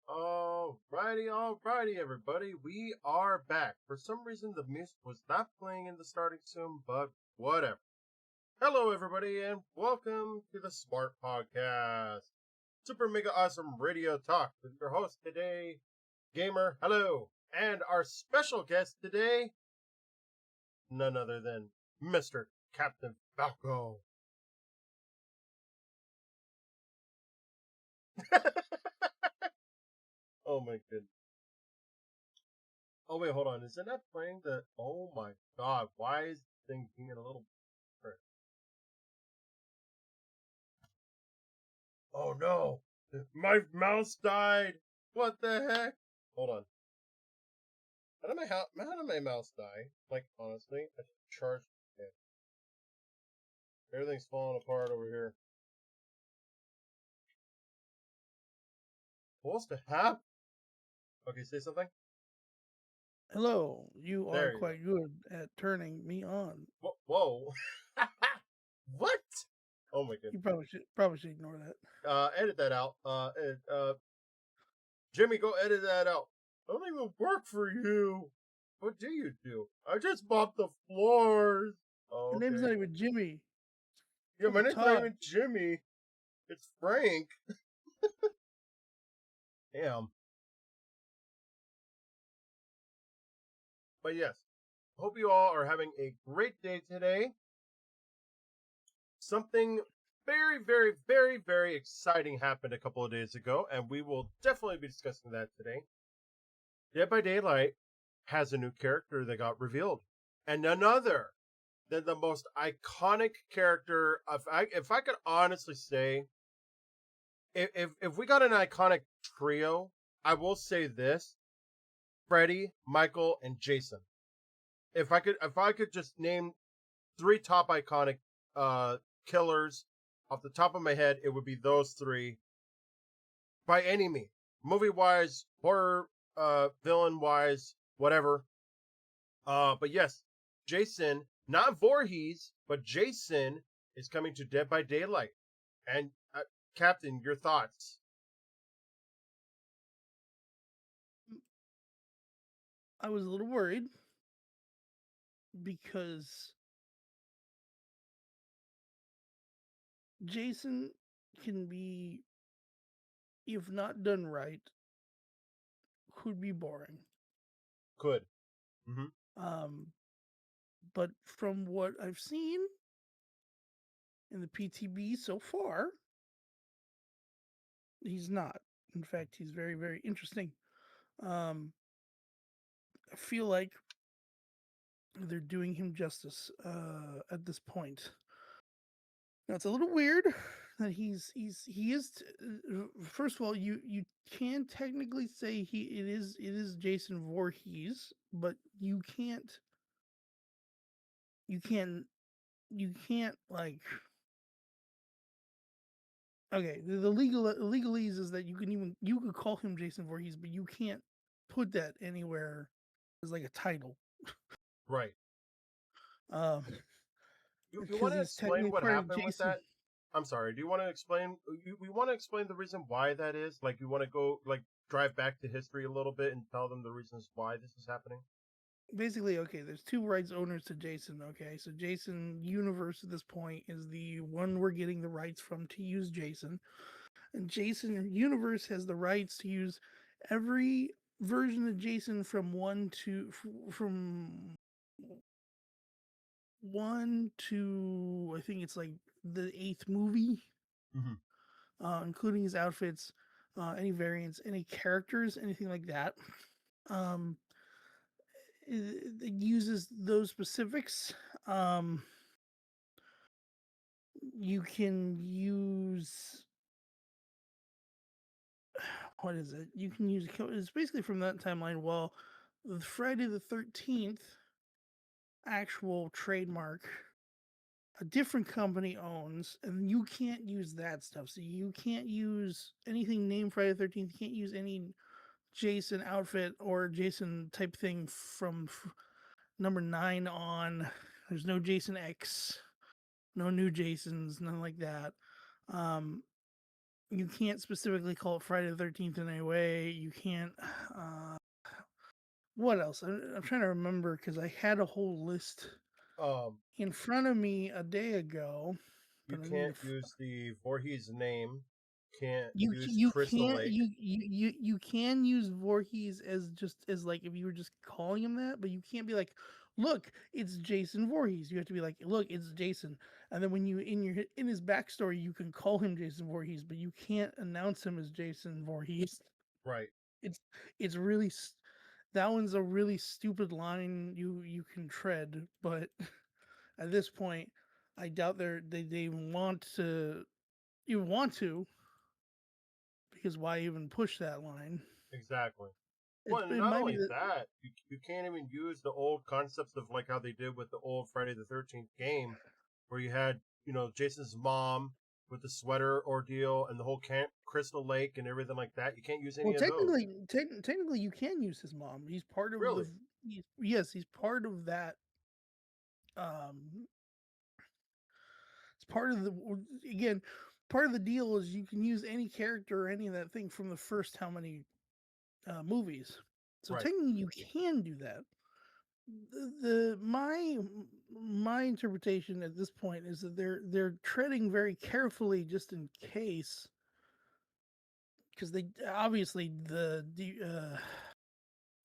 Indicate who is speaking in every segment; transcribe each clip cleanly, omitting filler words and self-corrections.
Speaker 1: Alrighty, everybody. We are back. For some reason, the music was not playing in the starting soon, but whatever. Hello, everybody, and welcome to the S.M.A.R.T podcast. Super mega awesome radio talk with your host today, Gamer. Hello. And our special guest today, none other than Mr. Captain Falco. Oh my goodness. Oh wait, hold on. Is it not playing the? Oh my god! Why is the thing being a little? Oh no! My mouse died. What the heck? Hold on. How did my mouse die? Like honestly, I charged it. Everything's falling apart over here. What's to happen? Okay, say something.
Speaker 2: Hello, you
Speaker 1: There
Speaker 2: are
Speaker 1: you
Speaker 2: quite good at turning me on.
Speaker 1: Whoa! What? Oh my
Speaker 2: You
Speaker 1: goodness.
Speaker 2: probably should ignore that.
Speaker 1: Edit that out. Jimmy, go edit that out. I don't even work for you. What do you do? I just mop the floors. Oh,
Speaker 2: Your name's
Speaker 1: okay.
Speaker 2: not even Jimmy.
Speaker 1: Yeah, my name's not
Speaker 2: Todd.
Speaker 1: even Jimmy. It's Frank. Damn. But yes, hope you all are having a great day today. Something very exciting happened a couple of days ago, and we will definitely be discussing that today. Dead by Daylight has a new character that got revealed, and none other than the most iconic character. If I could honestly say, if we got an iconic trio, I will say this: Freddy, Michael, and Jason. If I could just name three top iconic killers off the top of my head, it would be those three by any means. Movie wise, horror villain wise, whatever. But yes, Jason, not Voorhees, but Jason is coming to Dead by Daylight. And Captain, your thoughts?
Speaker 2: I was a little worried because Jason can be, if not done right, could be boring.
Speaker 1: Could. Mm-hmm.
Speaker 2: But from what I've seen in the PTB so far, he's not. In fact, he's very interesting. I feel like they're doing him justice at this point. Now it's a little weird that he is. First of all, you can technically say it is Jason Voorhees, but you can't like. Okay, the legalese is that you could call him Jason Voorhees, but you can't put that anywhere as like a title.
Speaker 1: Right.
Speaker 2: Um,
Speaker 1: You want
Speaker 2: because
Speaker 1: to
Speaker 2: he's
Speaker 1: explain
Speaker 2: technically
Speaker 1: what
Speaker 2: part of
Speaker 1: happened with
Speaker 2: Jason.
Speaker 1: that? I'm sorry. Do you want to explain? We want to explain the reason why that is. Like, you want to go drive back to history a little bit and tell them the reasons why this is happening.
Speaker 2: Basically, okay, there's two rights owners to Jason. Okay, so Jason Universe at this point is the one we're getting the rights from to use Jason, and Jason Universe has the rights to use every version of Jason from one to I think it's like the 8th movie, including his outfits, any variants, any characters, anything like that. Um, it uses those specifics. Um, you can use what is it? You can use it's basically from that timeline. Well, the Friday the 13th actual trademark a different company owns, and you can't use that stuff. So you can't use anything named Friday the 13th. You can't use any Jason outfit or Jason type thing from number 9 on. There's no Jason X, no new Jasons, nothing like that. Um, You can't specifically call it Friday the 13th in any way. You can't. Uh, what else? I'm trying to remember because I had a whole list
Speaker 1: Um,
Speaker 2: in front of me a day ago,
Speaker 1: you
Speaker 2: but I need to.
Speaker 1: can't use the Voorhees name. Can't
Speaker 2: You
Speaker 1: use
Speaker 2: you
Speaker 1: Crystal
Speaker 2: can't
Speaker 1: Lake.
Speaker 2: you can use Voorhees as just as like if you were just calling him that, but you can't be like, look, it's Jason Voorhees. You have to be like, look, it's Jason. And then when you in his backstory, you can call him Jason Voorhees, but you can't announce him as Jason Voorhees.
Speaker 1: Right.
Speaker 2: It's it's really that one's a really stupid line you can tread, but at this point, I doubt they want to you want to because why even push that line?
Speaker 1: Exactly.
Speaker 2: It's
Speaker 1: Well, and
Speaker 2: it
Speaker 1: not
Speaker 2: might be
Speaker 1: only
Speaker 2: that
Speaker 1: that, you can't even use the old concepts of like how they did with the old Friday the 13th game, where you had, Jason's mom with the sweater ordeal and the whole Camp Crystal Lake and everything like that. You can't use
Speaker 2: well
Speaker 1: any of those.
Speaker 2: technically you can use his mom. He's part of
Speaker 1: Really?
Speaker 2: yes, he's part of that um it's part of the again part of the deal is you can use any character or any of that thing from the first how many movies. So
Speaker 1: Right.
Speaker 2: technically you can do that. My interpretation at this point is that they're treading very carefully just in case because they obviously the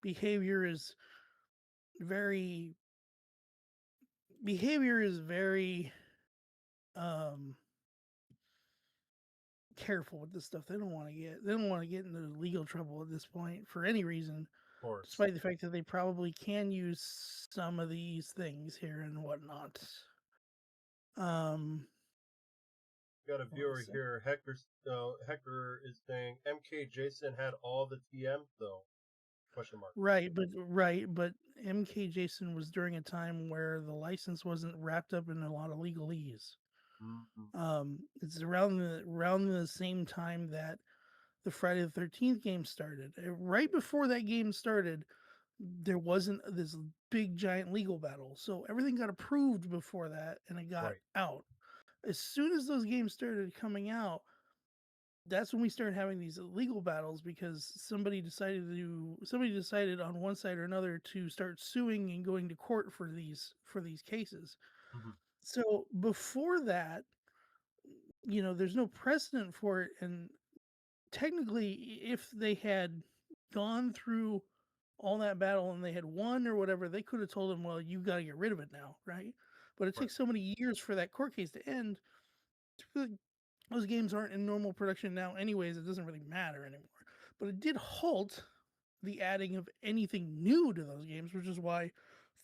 Speaker 2: behavior is very behavior is very um careful with this stuff. They don't want to get into legal trouble at this point for any reason,
Speaker 1: Of course.
Speaker 2: despite the fact that they probably can use some of these things here and whatnot. Um
Speaker 1: Got a
Speaker 2: what
Speaker 1: viewer
Speaker 2: was it?
Speaker 1: here. Hector is saying MK Jason had all the TMs though? Question mark.
Speaker 2: Right, but MK Jason was during a time where the license wasn't wrapped up in a lot of legalese.
Speaker 1: Mm-hmm.
Speaker 2: It's around the same time that the Friday the 13th game started. Right before that game started, there wasn't this big giant legal battle. So everything got approved before that and it got
Speaker 1: Right.
Speaker 2: out. As soon as those games started coming out, that's when we started having these legal battles because somebody decided on one side or another to start suing and going to court for these cases.
Speaker 1: Mm-hmm.
Speaker 2: So before that, there's no precedent for it, and technically if they had gone through all that battle and they had won or whatever, they could have told him, well, you got to get rid of it now, right? But it
Speaker 1: Right.
Speaker 2: takes so many years for that court case to end. Those games aren't in normal production now anyways, it doesn't really matter anymore. But it did halt the adding of anything new to those games, which is why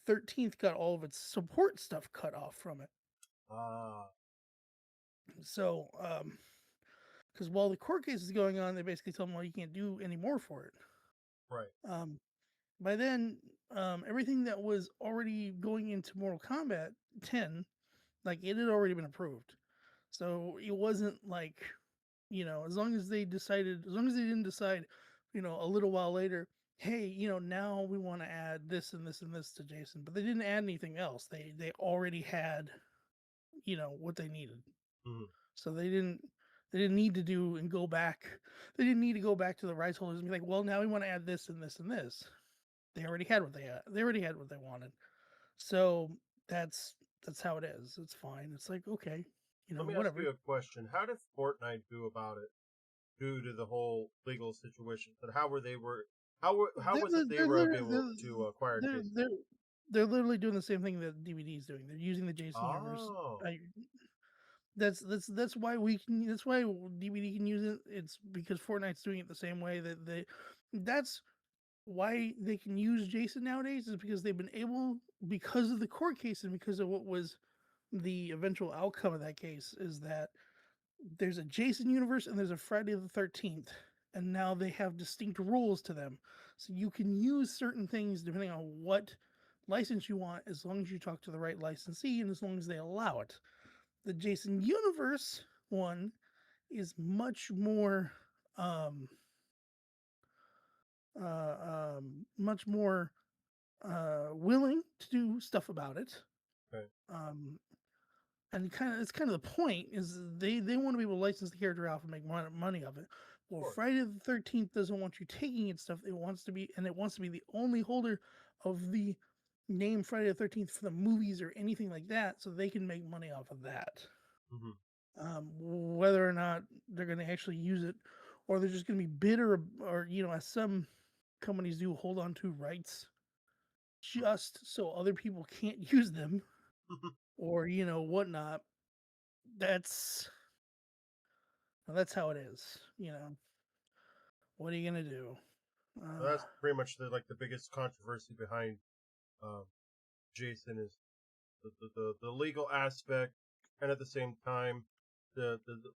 Speaker 2: 13th got all of its support stuff cut off from it.
Speaker 1: Ah.
Speaker 2: So because while the court case is going on, they basically tell them, well, you can't do any more for it.
Speaker 1: Right.
Speaker 2: um by then, everything that was already going into Mortal Kombat 10, like, it had already been approved. So it wasn't like, as long as they didn't decide, a little while later, hey, now we want to add this and this and this to Jason, but they didn't add anything else. They already had, what they needed.
Speaker 1: Mm-hmm.
Speaker 2: So they didn't need to do and go back. They didn't need to go back to the rights holders and be like, well, now we want to add this and this and this. They already had what they had. They already had what they wanted. So that's how it is. It's fine. It's like, okay,
Speaker 1: Let me ask
Speaker 2: whatever.
Speaker 1: you a question. How did Fortnite do about it due to the whole legal situation? And how
Speaker 2: They're
Speaker 1: was it they
Speaker 2: they're
Speaker 1: were
Speaker 2: literally,
Speaker 1: able to acquire
Speaker 2: they're
Speaker 1: Jason?
Speaker 2: they're they're literally doing the same thing that DBD is doing. They're using the Jason universe.
Speaker 1: Oh.
Speaker 2: I, that's why we can. That's why DBD can use it. It's because Fortnite's doing it the same way that they. That's why they can use Jason nowadays is because they've been able, because of the court case and because of what was the eventual outcome of that case, is that there's a Jason universe and there's a Friday the 13th, and now they have distinct rules to them. So you can use certain things depending on what license you want, as long as you talk to the right licensee and as long as they allow it. The Jason universe one is um, much more willing to do stuff about it.
Speaker 1: Okay.
Speaker 2: Um, and it's kind of the point is they want to be able to license the character out and make money of it.
Speaker 1: Of
Speaker 2: Well,
Speaker 1: course.
Speaker 2: Friday the 13th doesn't want you taking its stuff. It wants to be the only holder of the name Friday the 13th for the movies or anything like that, so they can make money off of that.
Speaker 1: Mm-hmm.
Speaker 2: Whether or not they're going to actually use it, or they're just going to be bitter, or as some companies do, hold on to rights just so other people can't use them, or whatnot. That's that's how it is. What are you gonna do?
Speaker 1: So that's pretty much the biggest controversy behind um, Jason is the legal aspect, and at the same time,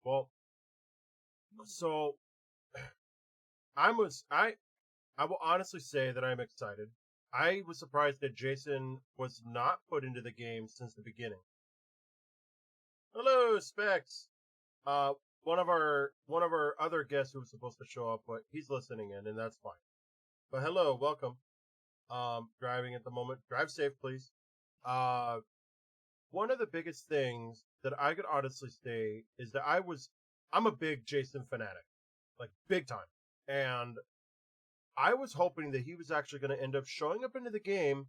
Speaker 1: well. So I will honestly say that I'm excited. I was surprised that Jason was not put into the game since the beginning. Hello, Specs. Uh, one of our other guests who was supposed to show up, but he's listening in, and that's fine. But hello, welcome. Driving at the moment. Drive safe, please. Uh, one of the biggest things that I could honestly say is that I'm a big Jason fanatic, like big time, and I was hoping that he was actually going to end up showing up into the game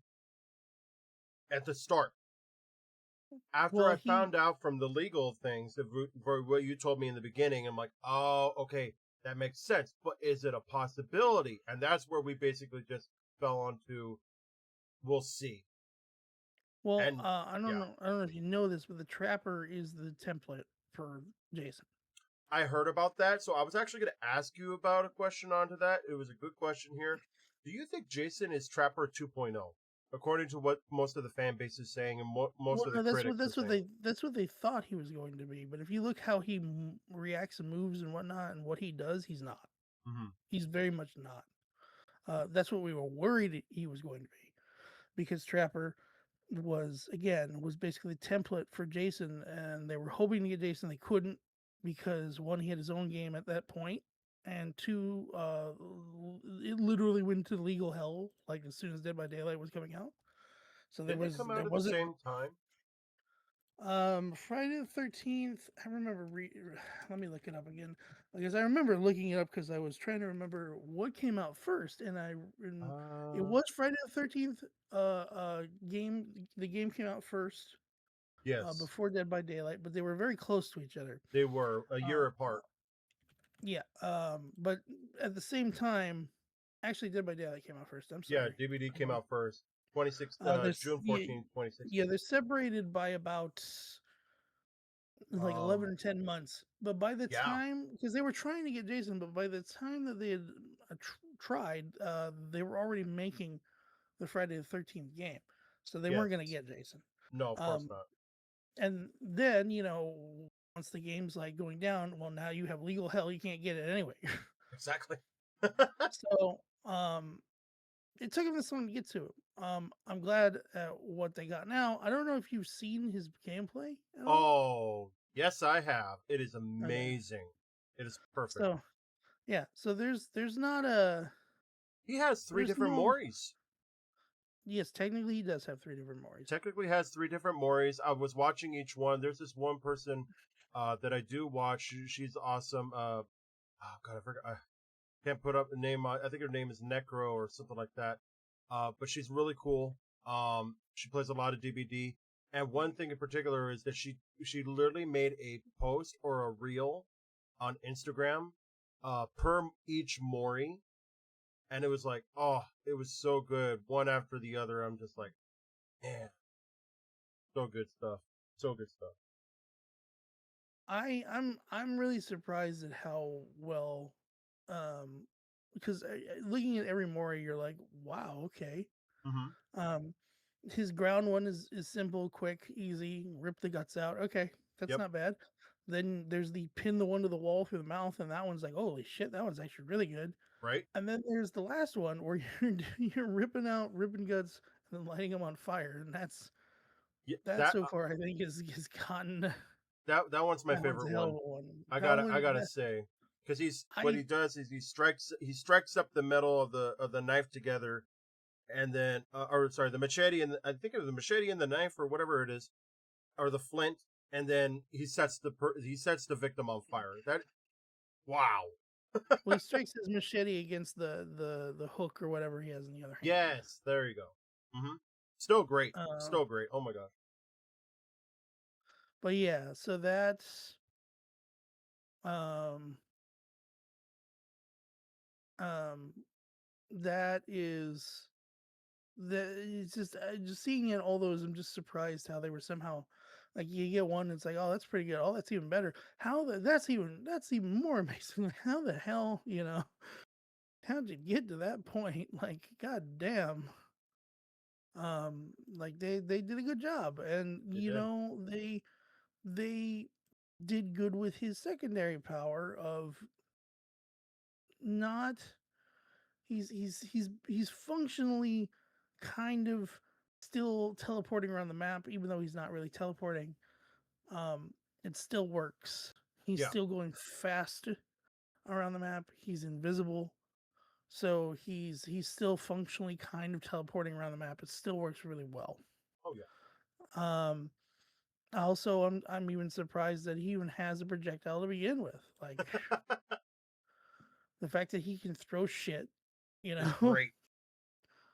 Speaker 1: at the start. After
Speaker 2: Well,
Speaker 1: I found out from the legal things, for what you told me in the beginning, I'm like, oh, okay, that makes sense. But is it a possibility? And that's where we basically just fell onto, we'll see. And
Speaker 2: I don't
Speaker 1: yeah,
Speaker 2: know. I don't know if you know this, but the Trapper is the template for Jason.
Speaker 1: I heard about that. So I was actually going to ask you about a question onto that. It was a good question here. Do you think Jason is Trapper 2.0? According to what most of the fan base is saying and most
Speaker 2: Well,
Speaker 1: of the
Speaker 2: no,
Speaker 1: critics are saying.
Speaker 2: that's what they thought he was going to be. But if you look how he reacts and moves and whatnot, and what he does, he's not.
Speaker 1: Mm-hmm.
Speaker 2: He's very much not. That's what we were worried he was going to be, because Trapper was basically the template for Jason, and they were hoping to get Jason. They couldn't, because one, he had his own game at that point, and two, it literally went to legal hell like as soon as Dead by Daylight was coming out. So
Speaker 1: Didn't they come
Speaker 2: there
Speaker 1: out at the
Speaker 2: wasn't
Speaker 1: same time?
Speaker 2: Friday the 13th. I remember let me look it up again, because I remember looking it up because I was trying to remember what came out first, and it
Speaker 1: Uh,
Speaker 2: was Friday the 13th game. The game came out first
Speaker 1: yes,
Speaker 2: before Dead by Daylight, but they were very close to each other.
Speaker 1: they were a
Speaker 2: Uh,
Speaker 1: year apart.
Speaker 2: yeah, but at the same time, actually, Dead by Daylight came out first. I'm
Speaker 1: Yeah,
Speaker 2: sorry.
Speaker 1: DBD came out first. 26th,
Speaker 2: There's
Speaker 1: June 14th,
Speaker 2: yeah,
Speaker 1: 2016.
Speaker 2: they're separated by about like 11
Speaker 1: Um,
Speaker 2: or 10 months. But by the
Speaker 1: yeah,
Speaker 2: time, because they were trying to get Jason, but by the time that they had tried, they were already making the Friday the 13th game. So they
Speaker 1: yes.
Speaker 2: weren't going to get Jason.
Speaker 1: No, of course
Speaker 2: Um,
Speaker 1: not.
Speaker 2: and then, once the game's like going down, well, now you have legal hell. You can't get it anyway.
Speaker 1: Exactly.
Speaker 2: So, it took him this long to get to it. I'm glad at what they got now. I don't know if you've seen his gameplay at all.
Speaker 1: Oh, yes, I have. It is
Speaker 2: Okay.
Speaker 1: amazing. It is perfect.
Speaker 2: So, yeah, so there's not a
Speaker 1: He has three
Speaker 2: there's
Speaker 1: different
Speaker 2: no
Speaker 1: Moris.
Speaker 2: yes, technically he does have three different Moris.
Speaker 1: Technically has three different Moris. I was watching each one. There's this one person that I do watch. She's awesome. Oh God, I forgot. I can't put up the name. I think her name is Necro or something like that. But she's really cool. She plays a lot of DBD. And one thing in particular is that she literally made a post or a reel on Instagram per each Mori, and it was like, oh, it was so good, one after the other. I'm just like, man, so good stuff, so good stuff.
Speaker 2: I'm really surprised at how well, um because looking at every Mori, you're like, wow, okay.
Speaker 1: Mm-hmm.
Speaker 2: Um, his ground one is simple, quick, easy. Rip the guts out. Okay, that's
Speaker 1: Yep.
Speaker 2: not bad. Then there's the pin the one to the wall through the mouth, and that one's like, holy shit, that one's actually really good.
Speaker 1: Right.
Speaker 2: And then there's the last one where you're ripping guts and then lighting them on fire, and
Speaker 1: Yeah.
Speaker 2: that so far I think is gotten
Speaker 1: That one's my
Speaker 2: that one's a
Speaker 1: favorite
Speaker 2: hell
Speaker 1: one.
Speaker 2: of a one.
Speaker 1: I
Speaker 2: That
Speaker 1: gotta I
Speaker 2: one,
Speaker 1: gotta say, because what
Speaker 2: I
Speaker 1: he does is he strikes up the metal of the knife together, and then or sorry, the machete and I think it was the machete and the knife or whatever it is, or the flint, and then he sets the victim on fire. That wow.
Speaker 2: Well, he strikes his machete against the hook or whatever he has in the other hand.
Speaker 1: Yes, there you go. Hmm. Still great.
Speaker 2: Uh,
Speaker 1: Still great. Oh my gosh.
Speaker 2: but yeah, so um um that is that it's just seeing it all those. I'm just surprised how they were somehow like you get one, it's like, oh, that's pretty good. Oh, that's even better. That's even more amazing. How the hell, how'd you get to that point? Like, god damn. Like they did a good job, and
Speaker 1: They did.
Speaker 2: they did good with his secondary power of not he's functionally kind of still teleporting around the map, even though he's not really teleporting. um it still works. He's
Speaker 1: Yeah.
Speaker 2: still going fast around the map. He's invisible, so he's still functionally kind of teleporting around the map. It still works really well.
Speaker 1: Oh yeah.
Speaker 2: um Also, I'm even surprised that he even has a projectile to begin with. Like, the fact that he can throw shit, you
Speaker 1: Is
Speaker 2: know,
Speaker 1: great.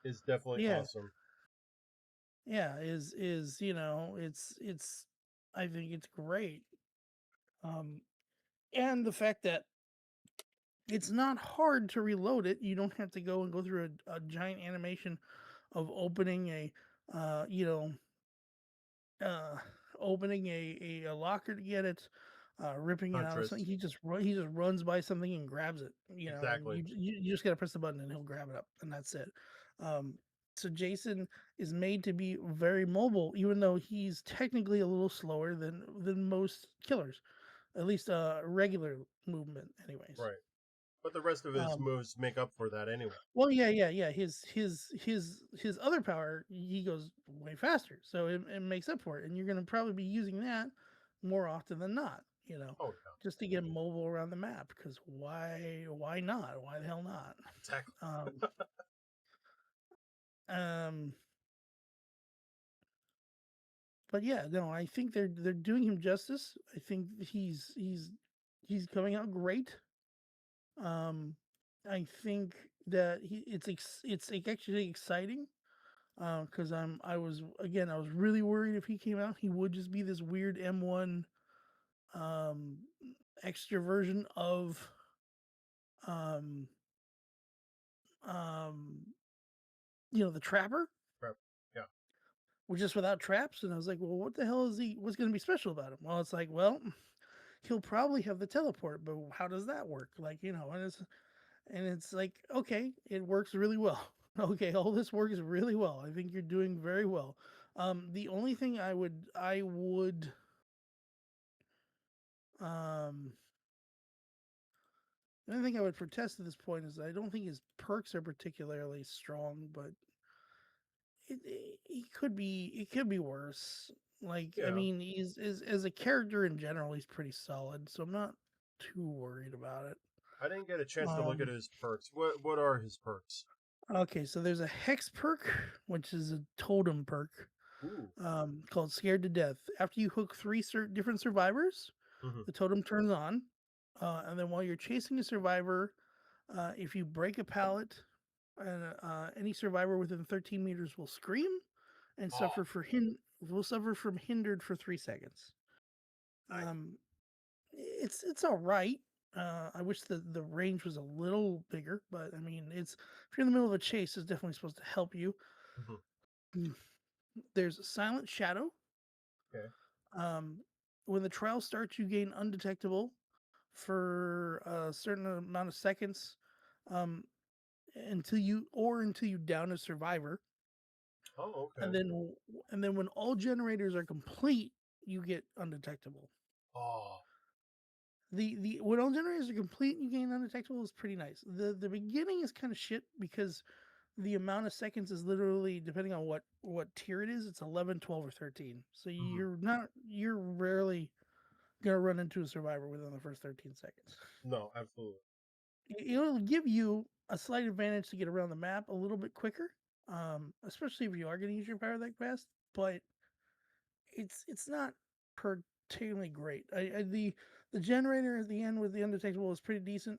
Speaker 1: Is definitely
Speaker 2: yeah,
Speaker 1: awesome.
Speaker 2: yeah, is it's I think it's great. Um, and the fact that it's not hard to reload it. You don't have to go through a giant animation of opening a, uh, you know, uh, opening a locker to get it, ripping it out of something.
Speaker 1: Huntress.
Speaker 2: He just runs by something and grabs it, and
Speaker 1: Exactly.
Speaker 2: you just gotta press the button and he'll grab it up, and that's it. Um, so Jason is made to be very mobile, even though he's technically a little slower than most killers, at least regular movement, anyways.
Speaker 1: Right. But the rest of his
Speaker 2: Um,
Speaker 1: moves make up for that anyway.
Speaker 2: well, yeah. His other power, he goes way faster, so it makes up for it, and you're gonna probably be using that more often than not.
Speaker 1: Oh yeah.
Speaker 2: Just to get mobile around the map. Because why not? Why the hell not?
Speaker 1: Exactly.
Speaker 2: Um, um, but yeah, no, I think they're doing him justice. I think he's coming out great. Um, I think that it's like actually exciting. Because I was really worried if he came out, he would just be this weird M1 um, extra version of um, um, the Trapper,
Speaker 1: Right. Yeah.
Speaker 2: which is without traps. And I was like, well, what the hell is he? What's going to be special about him? Well, it's like, well, he'll probably have the teleport, but how does that work? Like, and it's like, okay, it works really well. Okay, all this works really well. I think you're doing very well. The only thing um the only thing I would protest at this point is I don't think his perks are particularly strong, but it could be worse. Like, I
Speaker 1: Yeah.
Speaker 2: mean, he's as a character in general, he's pretty solid, so I'm not too worried about it.
Speaker 1: I didn't get a chance to look at
Speaker 2: Um,
Speaker 1: his perks. What are his perks?
Speaker 2: okay, so there's a hex perk, which is a totem perk,
Speaker 1: Ooh.
Speaker 2: called Scared to Death. After you hook three different survivors,
Speaker 1: Hmm.
Speaker 2: the totem turns on, and then while you're chasing a survivor, if you break a pallet, and any survivor within 13 meters will scream and
Speaker 1: Oh,
Speaker 2: will suffer from hindered for 3 seconds.
Speaker 1: nice.
Speaker 2: Um, it's all right. I wish the range was a little bigger, but I mean, if you're in the middle of a chase, it's definitely supposed to help you.
Speaker 1: Hmm.
Speaker 2: Mm. There's a Silent Shadow.
Speaker 1: Okay.
Speaker 2: Um, when the trial starts, you gain undetectable for a certain amount of seconds, um, until you down a survivor,
Speaker 1: Oh,
Speaker 2: and
Speaker 1: okay.
Speaker 2: then when all generators are complete, you get undetectable.
Speaker 1: Oh,
Speaker 2: The when all generators are complete, you gain undetectable is pretty nice. The beginning is kind of shit because the amount of seconds is literally depending on what tier it is. It's 11, 12, or 13. So
Speaker 1: hmm,
Speaker 2: you're rarely gonna run into a survivor within the first 13 seconds.
Speaker 1: no, absolutely.
Speaker 2: It'll give you a slight advantage to get around the map a little bit quicker, especially if you are going to use your power that fast. But it's not technically great. The generator at the end with the undetectable is pretty decent.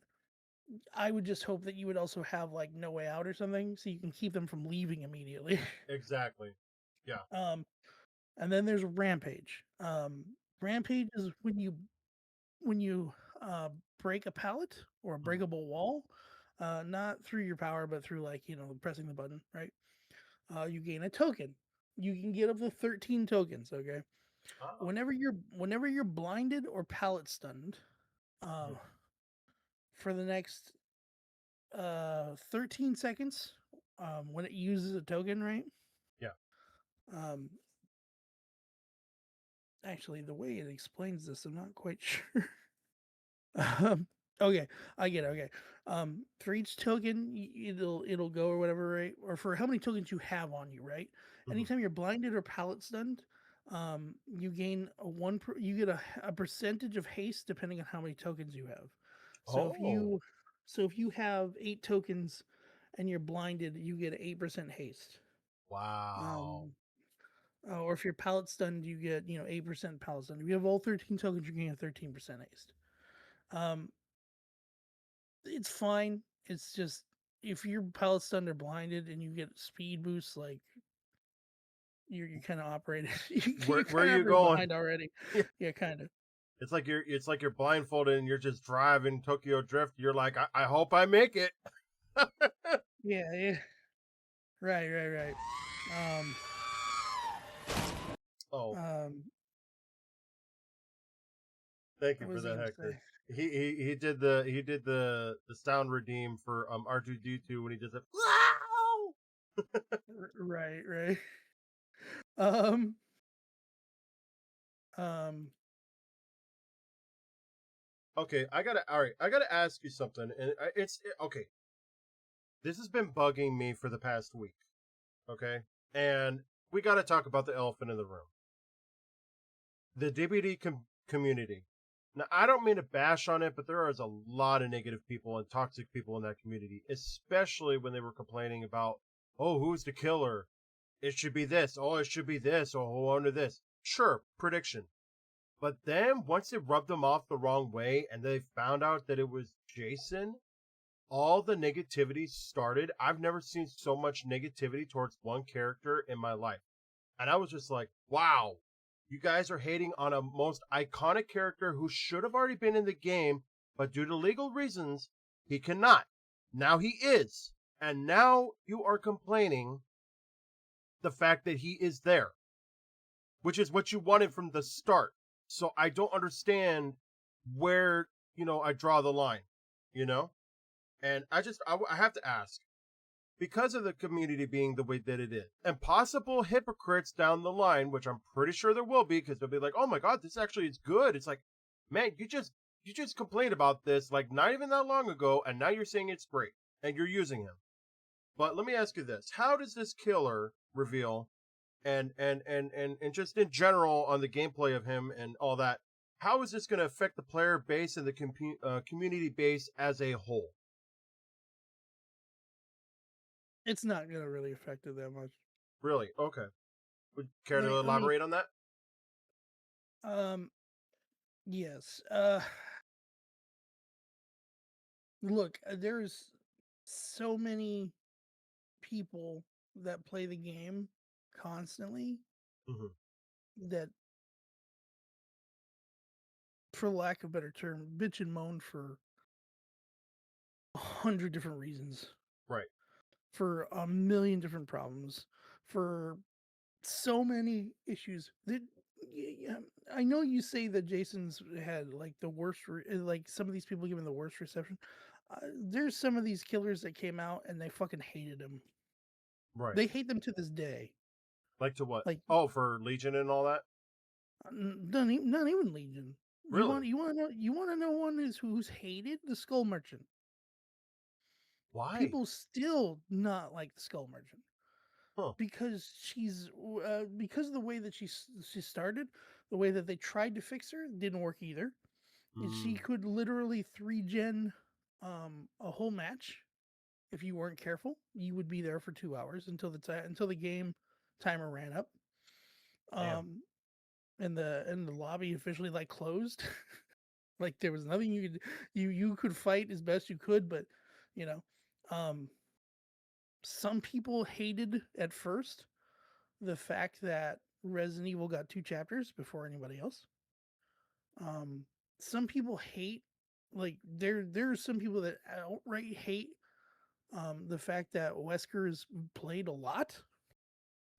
Speaker 2: I would just hope that you would also have like no way out or something, so you can keep them from leaving immediately.
Speaker 1: Exactly. Yeah.
Speaker 2: um, and then there's rampage. Rampage is when you break a pallet or a
Speaker 1: Mhm.
Speaker 2: breakable wall, not through your power, but through like pressing the button, right? You gain a token. You can get up to 13 tokens. Okay.
Speaker 1: Oh.
Speaker 2: Whenever you're blinded or pallet stunned, uh,
Speaker 1: Mhm.
Speaker 2: for the next 13 seconds, when it uses a token, right?
Speaker 1: Yeah.
Speaker 2: Um, actually, the way it explains this, I'm not quite sure. Um, okay, I get it. Okay, for each token, it'll go or whatever, right? Or for how many tokens you have on you, right?
Speaker 1: Mhm.
Speaker 2: Anytime you're blinded or pallet stunned, you gain you get a percentage of haste depending on how many tokens you have. So if
Speaker 1: Oh.
Speaker 2: you so if you have 8 tokens and you're blinded, you get 8% haste.
Speaker 1: Wow.
Speaker 2: Um, or if you're pallet stunned, you get 8% pallet stunned. If you have all 13 tokens, you're getting 13% haste. Um, it's fine. It's just if you're pallet stunned or blinded and you get speed boosts, like you're kind of operating,
Speaker 1: Where
Speaker 2: you
Speaker 1: where are
Speaker 2: kind of
Speaker 1: you
Speaker 2: operating
Speaker 1: going?
Speaker 2: behind already. Yeah, kind of.
Speaker 1: It's like you're blindfolded and you're just driving Tokyo Drift. You're like, I hope I make it.
Speaker 2: Yeah, yeah. Right, right, right. Um,
Speaker 1: Oh,
Speaker 2: um,
Speaker 1: thank you
Speaker 2: what
Speaker 1: for
Speaker 2: was he
Speaker 1: that,
Speaker 2: gonna
Speaker 1: Hector.
Speaker 2: say?
Speaker 1: He did the sound redeem for R2D2 when he does it. Wow.
Speaker 2: Right, right. Um, um,
Speaker 1: Okay, I gotta ask you something, and okay. This has been bugging me for the past week. Okay, and we gotta talk about the elephant in the room. The DBD community. Now, I don't mean to bash on it, but there is a lot of negative people and toxic people in that community, especially when they were complaining about, oh, who's the killer? It should be this. Oh, it should be this. Oh, who under this? Sure, prediction. But then once it rubbed them off the wrong way and they found out that it was Jason, all the negativity started. I've never seen so much negativity towards one character in my life. And I was just like, wow, you guys are hating on a most iconic character who should have already been in the game, but due to legal reasons, he cannot. Now he is. And now you are complaining the fact that he is there, which is what you wanted from the start. So I don't understand where, I draw the line, you know? And I have to ask, because of the community being the way that it is, and possible hypocrites down the line, which I'm pretty sure there will be, because they'll be like, "Oh my god, this actually is good." It's like, man, you just complained about this like not even that long ago, and now you're saying it's great, and you're using him. But let me ask you this: how does this killer reveal, and just in general on the gameplay of him and all that, how is this going to affect the player base and the community base as a whole?
Speaker 2: it's not gonna really affect it that much.
Speaker 1: Really? Okay. Would you care to
Speaker 2: Let me.
Speaker 1: elaborate on that?
Speaker 2: Um, yes. Look, there's so many people that play the game constantly
Speaker 1: Hmm.
Speaker 2: that, for lack of a better term, bitch and moan for 100 different reasons,
Speaker 1: Right.
Speaker 2: for a million different problems, for so many issues. Yeah, I know you say that Jason's had like the worst, like some of these people given the worst reception. There's some of these killers that came out and they fucking hated him.
Speaker 1: Right.
Speaker 2: They hate them to this day.
Speaker 1: Like to what?
Speaker 2: Like
Speaker 1: Oh, for Legion and all that?
Speaker 2: not even Legion. You
Speaker 1: Really?
Speaker 2: want you want to know one who's hated? The Skull Merchant.
Speaker 1: Why?
Speaker 2: People still not like the Skull Merchant
Speaker 1: Huh.
Speaker 2: because because of the way that she started, the way that they tried to fix her didn't work either. And she
Speaker 1: Mm,
Speaker 2: could literally 3 gen a whole match if you weren't careful. You would be there for 2 hours until the game timer ran up.
Speaker 1: damn.
Speaker 2: Um, and the lobby officially like closed. Like there was nothing you could fight as best you could, but you know, um, some people hated at first the fact that Resident Evil got 2 chapters before anybody else. Um, some people hate, like there are some people that outright hate the fact that Wesker is played a lot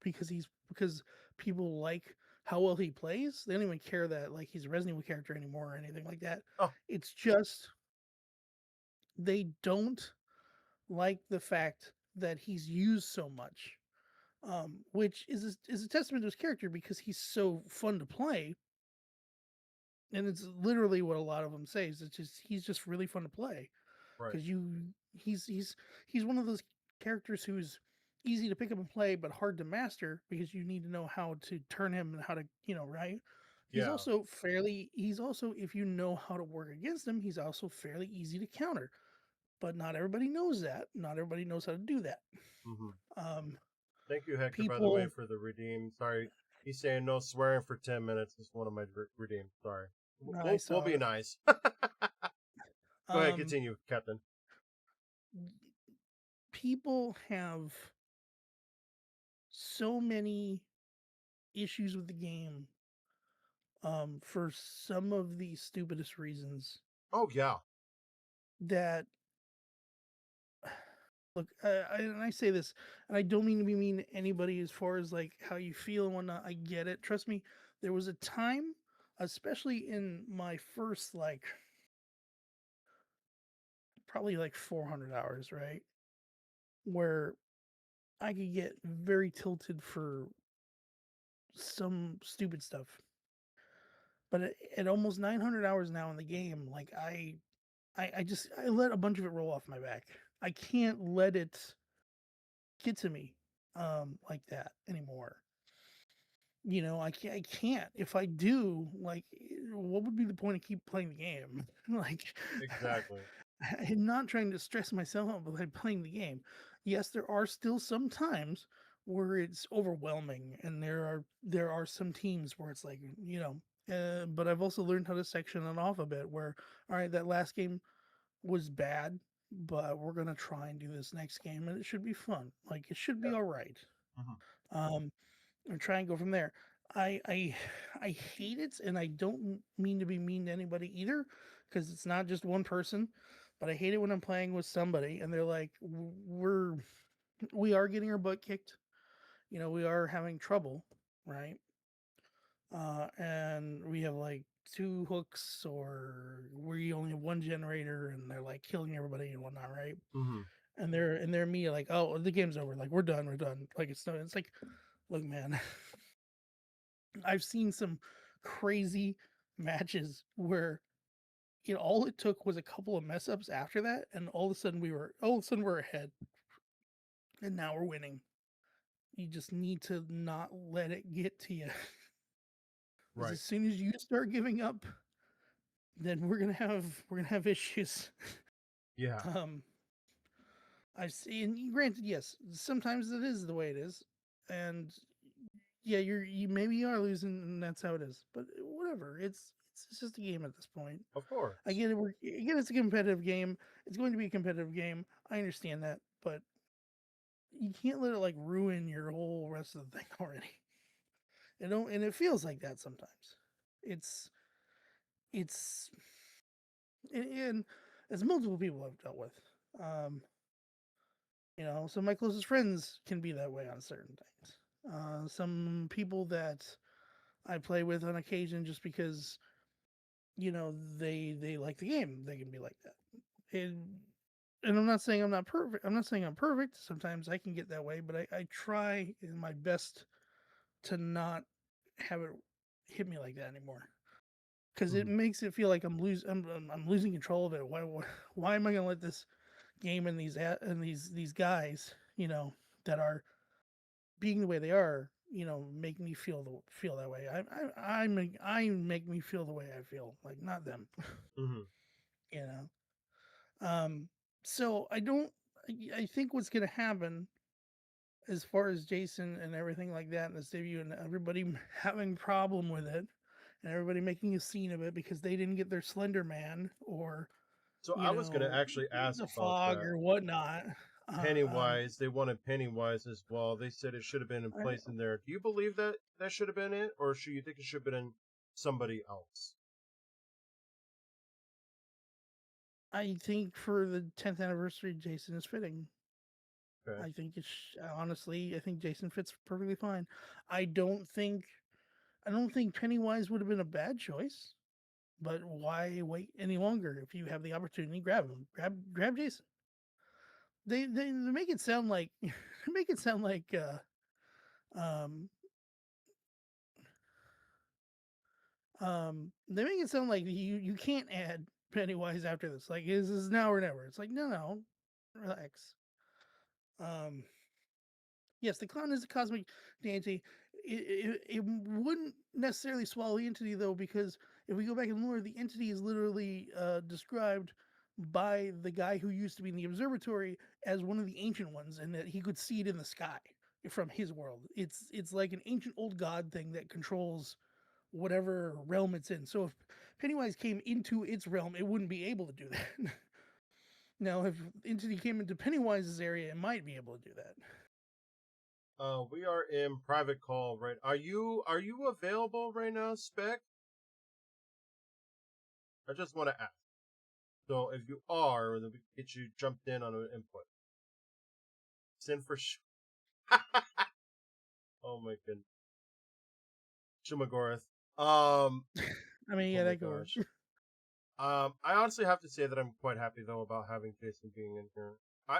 Speaker 2: because people like how well he plays. They don't even care that like he's a Resident Evil character anymore or anything like that.
Speaker 1: Oh,
Speaker 2: It's just they don't like the fact that he's used so much, which is a testament to his character because he's so fun to play. And it's literally what a lot of them say is it's just he's just really fun to play
Speaker 1: right.
Speaker 2: because he's one of those characters who's easy to pick up and play but hard to master because you need to know how to turn him and how to right.
Speaker 1: Yeah.
Speaker 2: He's also, if you know how to work against him, he's also fairly easy to counter, but not everybody knows that. Not everybody knows how to do that.
Speaker 1: Mm-hmm.
Speaker 2: um
Speaker 1: Thank you, Hector, by the way,
Speaker 2: People,
Speaker 1: for the redeem. Sorry, he's saying no swearing for 10 minutes. Is one of my redeems. Sorry.
Speaker 2: I
Speaker 1: We'll
Speaker 2: saw
Speaker 1: be
Speaker 2: it.
Speaker 1: nice. Go ahead,
Speaker 2: um
Speaker 1: continue, Captain.
Speaker 2: People have so many issues with the game, for some of the stupidest reasons
Speaker 1: Oh, yeah.
Speaker 2: that look, and I say this, and I don't mean to be mean to anybody as far as like how you feel and whatnot. I get it. Trust me, there was a time, especially in my first like probably like 400 hours, right, where I could get very tilted for some stupid stuff. But at almost 900 hours now in the game, like I let a bunch of it roll off my back. I can't let it get to me like that anymore. I can't. If I do, like, what would be the point of keep playing the game? Like,
Speaker 1: Exactly.
Speaker 2: I'm not trying to stress myself out by playing the game. Yes, there are still some times where it's overwhelming, and there are some teams where it's like, but I've also learned how to section it off a bit. Where, all right, that last game was bad, but we're gonna try and do this next game, and it should be fun. Like, it should be
Speaker 1: Yeah.
Speaker 2: all right.
Speaker 1: Mm-hmm.
Speaker 2: Um, and try and go from there. I I I hate it, and I don't mean to be mean to anybody either, because it's not just one person. But I hate it when I'm playing with somebody and they're like, we are getting our butt kicked. We are having trouble, right? And we have like 2 hooks, or we only have one generator, and they're like killing everybody and whatnot, right?
Speaker 1: Mm-hmm.
Speaker 2: And they're me like, oh, the game's over, like we're done. Like it's no, it's like, look, man, I've seen some crazy matches where all it took was a couple of mess ups after that, and all of a sudden we're ahead, and now we're winning. You just need to not let it get to you, because
Speaker 1: Right.
Speaker 2: as soon as you start giving up, then we're gonna have issues.
Speaker 1: Yeah.
Speaker 2: um, I've seen. Granted, yes, sometimes it is the way it is, and yeah, you maybe you are losing, and that's how it is. But whatever, it's just a game at this point.
Speaker 1: Of course.
Speaker 2: Again, it's a competitive game. It's going to be a competitive game. I understand that, but you can't let it like ruin your whole rest of the thing already. And it feels like that sometimes. It's it's and as multiple people I've dealt with. Um, some of my closest friends can be that way on certain things. Some people that I play with on occasion just because they like the game, they can be like that. And I'm not saying I'm not perfect. I'm not saying I'm perfect. Sometimes I can get that way, but I try in my best to not have it hit me like that anymore. Because it
Speaker 1: Mm-hmm.
Speaker 2: makes it feel like I'm losing control of it. Why am I going to let this game and these guys, that are being the way they are, make me feel that way? I make me feel the way I feel, like not them.
Speaker 1: Mm-hmm.
Speaker 2: you know. Um, so I don't. I think what's going to happen as far as Jason and everything like that in this debut, and everybody having problem with it, and everybody making a scene of it because they didn't get their Slender Man or
Speaker 1: So
Speaker 2: you
Speaker 1: I was going to
Speaker 2: know
Speaker 1: actually ask
Speaker 2: the
Speaker 1: about
Speaker 2: fog
Speaker 1: that.
Speaker 2: or whatnot. Uh, um,
Speaker 1: Pennywise, they wanted Pennywise as well. They said it should have been in
Speaker 2: I,
Speaker 1: place in there. Do you believe that that should have been it, or should you think it should have been in somebody else?
Speaker 2: I think for the 10th anniversary, Jason is fitting.
Speaker 1: Okay.
Speaker 2: I think it's honestly, I think Jason fits perfectly fine. I don't think I don't think Pennywise would have been a bad choice, but why wait any longer? If you have the opportunity, grab him. Grab Jason. They make it sound like they make it sound like um they make it sound like you can't add Pennywise after this. Like this is now or never. It's like no, relax. Um Yes, the clown is a cosmic deity. It wouldn't necessarily swallow the entity though, because if we go back in lore, the entity is literally described by the guy who used to be in the observatory as one of the ancient ones, and that he could see it in the sky from his world. It's like an ancient old god thing that controls whatever realm it's in. So if Pennywise came into its realm, it wouldn't be able to do that. Now, if entity came into Pennywise's area, it might be able to do that.
Speaker 1: We are in private call, right? Are you available right now, Spec? I just want to ask. So if you are, then we can get you jumped in on an input. Send for oh my goodness. Shumagorath.
Speaker 2: I mean,
Speaker 1: Oh
Speaker 2: yeah,
Speaker 1: my
Speaker 2: that could work.
Speaker 1: gosh. I honestly have to say that I'm quite happy though about having Jason being in here. I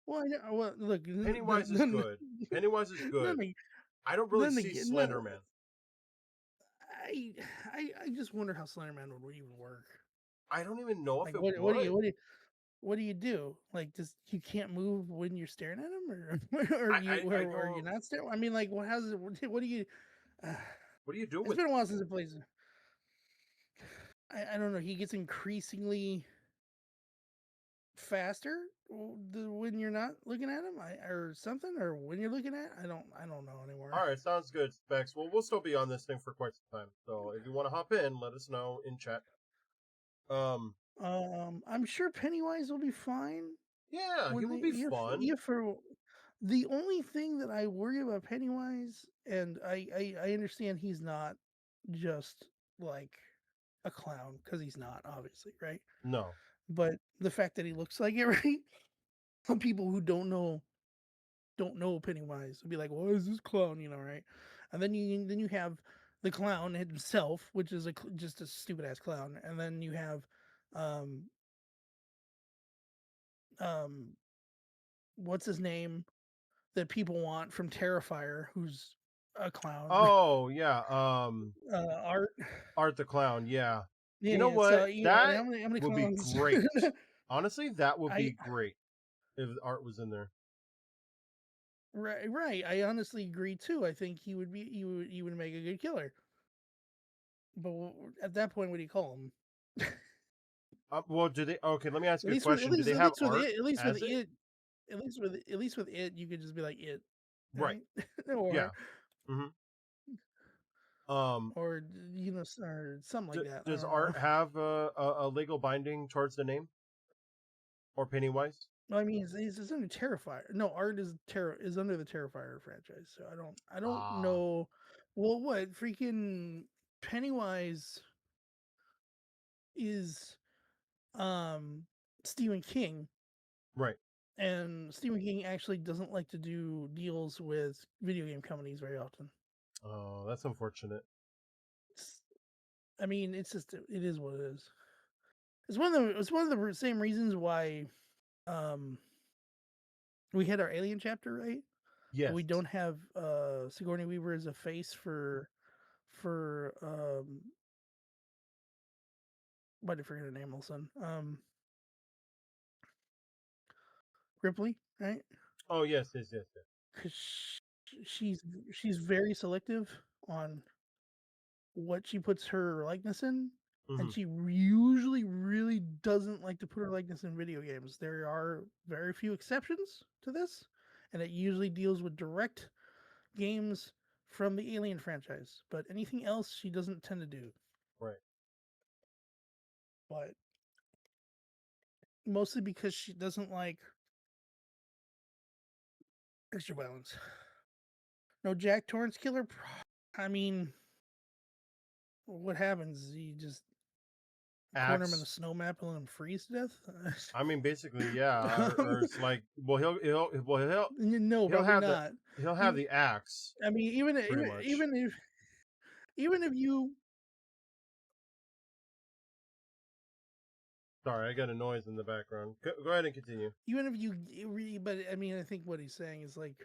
Speaker 2: Well, well, look,
Speaker 1: Pennywise is good. Pennywise is good.
Speaker 2: then, ag-
Speaker 1: I don't really
Speaker 2: then
Speaker 1: see
Speaker 2: again,
Speaker 1: Slender Man.
Speaker 2: I, I just wonder how Slenderman would even work.
Speaker 1: I don't even know if
Speaker 2: Like,
Speaker 1: it
Speaker 2: what do you,
Speaker 1: would.
Speaker 2: what do you do? Like, just you can't move when you're staring at him, or
Speaker 1: I I
Speaker 2: or you're
Speaker 1: don't.
Speaker 2: not staring. I mean, like, what? How's it? What do you? Uh,
Speaker 1: What do you do
Speaker 2: it's
Speaker 1: with
Speaker 2: been
Speaker 1: it?
Speaker 2: a while since I played. I don't know. He gets increasingly faster when you're not looking at him, or something, or when you're looking at. I don't know anymore.
Speaker 1: All right, sounds good, Specs. Well, we'll still be on this thing for quite some time. So if you want to hop in, let us know in chat. Um,
Speaker 2: I'm sure Pennywise will be fine
Speaker 1: yeah, he
Speaker 2: when
Speaker 1: will
Speaker 2: they
Speaker 1: be fun.
Speaker 2: if for the only thing that I worry about Pennywise, and I understand he's not just like a clown because he's not obviously right,
Speaker 1: No.
Speaker 2: but the fact that he looks like it, right? Some people who don't know Pennywise will be like, "What is this clown?" You know, right? And then you have the clown himself, which is just a stupid ass clown, and then you have um um what's his name that people want from Terrifier, who's a clown.
Speaker 1: Oh yeah.
Speaker 2: Art.
Speaker 1: Art the Clown. Yeah.
Speaker 2: Yeah,
Speaker 1: You know
Speaker 2: yeah. So
Speaker 1: what? That
Speaker 2: how many
Speaker 1: would be
Speaker 2: clowns?
Speaker 1: great. Honestly, that would
Speaker 2: I
Speaker 1: be great if Art was in there.
Speaker 2: right. I honestly agree too. I think he would make a good killer. But at that point, what do you call him?
Speaker 1: Well, do they? Okay, let me ask
Speaker 2: At
Speaker 1: you a
Speaker 2: least with
Speaker 1: question. Do they have Art as it?
Speaker 2: at least with it, you could just be like it,
Speaker 1: Right.
Speaker 2: right?
Speaker 1: Yeah. Hmm. Um.
Speaker 2: or you know, or something like that. I
Speaker 1: Does
Speaker 2: don't know.
Speaker 1: Art have a legal binding towards the name or Pennywise?
Speaker 2: Well, I mean, he's under Terrifier. No, Art is under the Terrifier franchise. So I don't
Speaker 1: Ah.
Speaker 2: know. Well, what freaking Pennywise is Stephen King,
Speaker 1: Right.
Speaker 2: and Stephen King actually doesn't like to do deals with video game companies very often.
Speaker 1: Oh, that's unfortunate.
Speaker 2: It's, I mean, it's just it is what it is. It's one of the same reasons why um we had our Alien chapter, right? But
Speaker 1: Yes.
Speaker 2: we don't have Sigourney Weaver as a face for what did I forget her name all of a sudden? Ripley, right?
Speaker 1: Oh, yes, yes, yes, yes.
Speaker 2: Because she's very selective on what she puts her likeness in, and
Speaker 1: Hmm.
Speaker 2: she usually really doesn't like to put her likeness in video games. There are very few exceptions to this, and it usually deals with direct games from the Alien franchise. But anything else, she doesn't tend to do.
Speaker 1: Right.
Speaker 2: But mostly because she doesn't like extra violence. No Jack Torrance killer. I mean, what happens? You just corner him in a
Speaker 1: Axe.
Speaker 2: snow map and let him freeze to death?
Speaker 1: I mean, basically, yeah. Or it's like, well,
Speaker 2: No,
Speaker 1: he'll
Speaker 2: probably
Speaker 1: have
Speaker 2: not. Even,
Speaker 1: the axe,
Speaker 2: I mean,
Speaker 1: pretty much.
Speaker 2: even if you
Speaker 1: Sorry, I got a noise in the background. Go ahead and continue.
Speaker 2: but I mean, I think what he's saying is like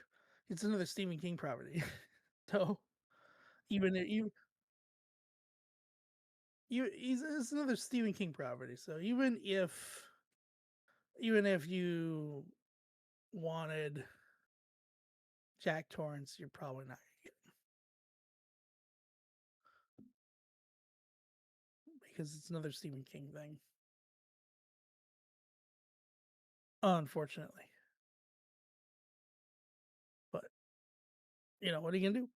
Speaker 2: it's another Stephen King property. So even if it's another Stephen King property. So even if you wanted Jack Torrance, you're probably not gonna get him because it's another Stephen King thing. Unfortunately, but what are you gonna do?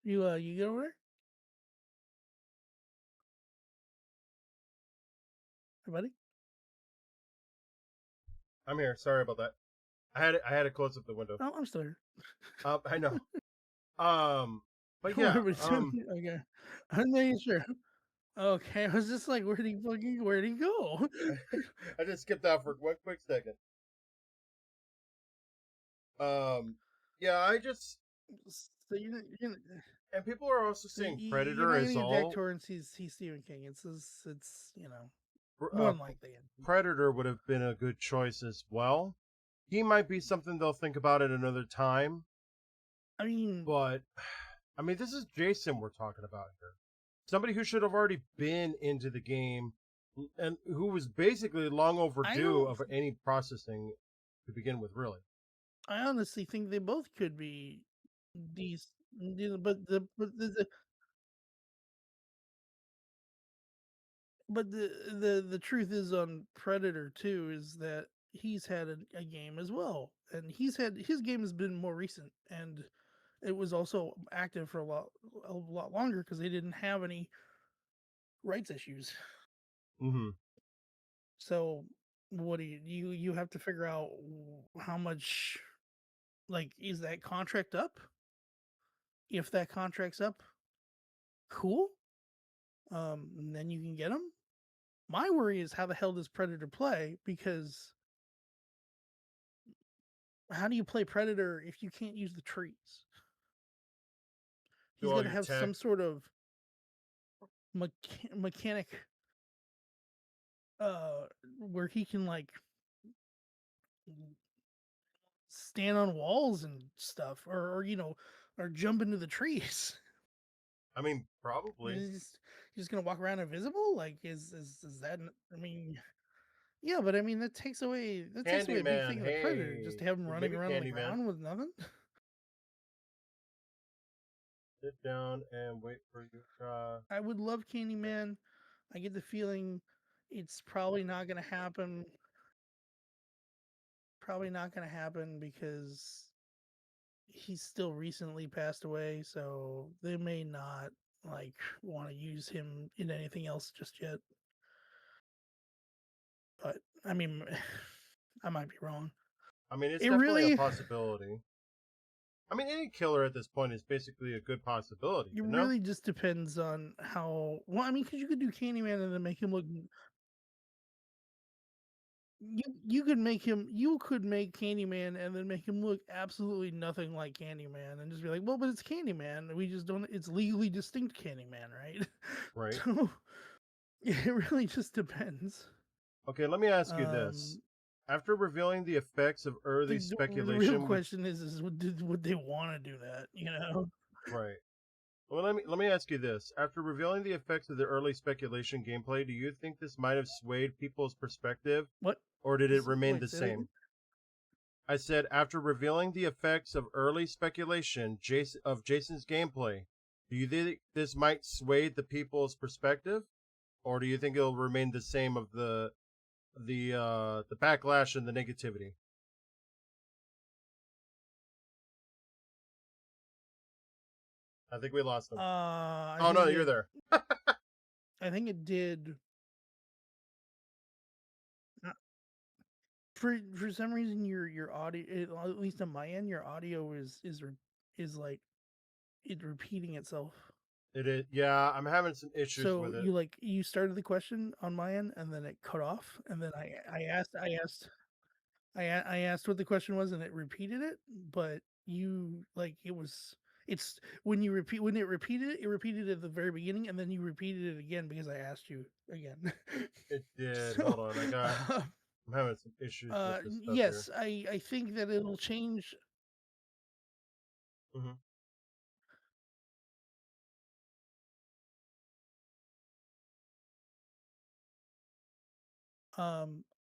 Speaker 2: You get over there, hey, buddy?
Speaker 1: I'm here. Sorry about that. I had to close up the window.
Speaker 2: Oh, I'm still here.
Speaker 1: I know. But yeah.
Speaker 2: Whatever. Okay, I'm making sure. Okay, I was just like, where'd he go?
Speaker 1: I just skipped out for one quick second. Yeah.
Speaker 2: So
Speaker 1: And people are also
Speaker 2: so
Speaker 1: saying
Speaker 2: you're
Speaker 1: Predator
Speaker 2: not
Speaker 1: is
Speaker 2: gonna get Jack
Speaker 1: all.
Speaker 2: Torrance. He's Stephen King. It's more than likely.
Speaker 1: Predator would have been a good choice as well. He might be something they'll think about at another time.
Speaker 2: I mean,
Speaker 1: But I mean, this is Jason we're talking about here. Somebody who should have already been into the game and who was basically long overdue of any processing to begin with, really.
Speaker 2: I honestly think they both could be these, but the truth is on Predator 2 is that he's had a game as well, and his game has been more recent, and it was also active for a lot longer because they didn't have any rights issues.
Speaker 1: Mm-hmm.
Speaker 2: So what do you have to figure out how much, like, is that contract up? If that contract's up, cool. Then you can get them. My worry is how the hell does Predator play? Because how do you play Predator if you can't use the trees?
Speaker 1: Do
Speaker 2: He's
Speaker 1: all
Speaker 2: got to
Speaker 1: your
Speaker 2: have
Speaker 1: tech.
Speaker 2: some sort of mechanic where he can like stand on walls and stuff, or jump into the trees.
Speaker 1: I mean, probably.
Speaker 2: He's just gonna walk around invisible. Like, is that? I mean, yeah, but I mean that takes away a big
Speaker 1: Candyman,
Speaker 2: thing of the Predator, just
Speaker 1: hey.
Speaker 2: to have him running
Speaker 1: Maybe
Speaker 2: around on the
Speaker 1: Candyman.
Speaker 2: ground with nothing.
Speaker 1: Sit down and wait for you.
Speaker 2: I would love Candyman. I get the feeling it's probably not gonna happen. Probably not gonna happen because he's still recently passed away, so they may not like want to use him in anything else just yet. But I mean, I might be wrong.
Speaker 1: I mean, it's
Speaker 2: It
Speaker 1: definitely a
Speaker 2: really,
Speaker 1: possibility. I mean, any killer at this point is basically a good possibility,
Speaker 2: it
Speaker 1: you know?
Speaker 2: really just depends on how well. I mean, because you could do Candyman and then make him look. You could make Candyman and then make him look absolutely nothing like Candyman and just be like, well, but it's Candyman. We just don't. It's legally distinct Candyman, right?
Speaker 1: Right.
Speaker 2: So it really just depends.
Speaker 1: Okay, let me ask you this.
Speaker 2: Um,
Speaker 1: After revealing the effects of early
Speaker 2: the real
Speaker 1: speculation with
Speaker 2: question is would they want to do that?
Speaker 1: right. Well, let me ask you this. After revealing the effects of the early speculation gameplay, do you think this might have swayed people's perspective
Speaker 2: What?
Speaker 1: or did it remain
Speaker 2: Wait,
Speaker 1: the
Speaker 2: say that again?
Speaker 1: same? I said after revealing the effects of early speculation of Jason's gameplay, Do you think this might sway the people's perspective, or do you think it'll remain the same of the backlash and the negativity? I think we lost him.
Speaker 2: I
Speaker 1: Oh no,
Speaker 2: think
Speaker 1: you're there.
Speaker 2: I think it did. Not, for some reason, your audio, at least on my end, your audio is like it repeating itself.
Speaker 1: It is. Yeah, I'm having some issues
Speaker 2: So
Speaker 1: with it.
Speaker 2: you started the question on my end, and then it cut off, and then I asked what the question was, and it repeated it, but you like it was it's when it repeated it at the very beginning, and then you repeated it again because I asked you again.
Speaker 1: It did.
Speaker 2: So,
Speaker 1: Hold on, I'm having some issues with this stuff here.
Speaker 2: yes, I think that it'll change.
Speaker 1: Hmm.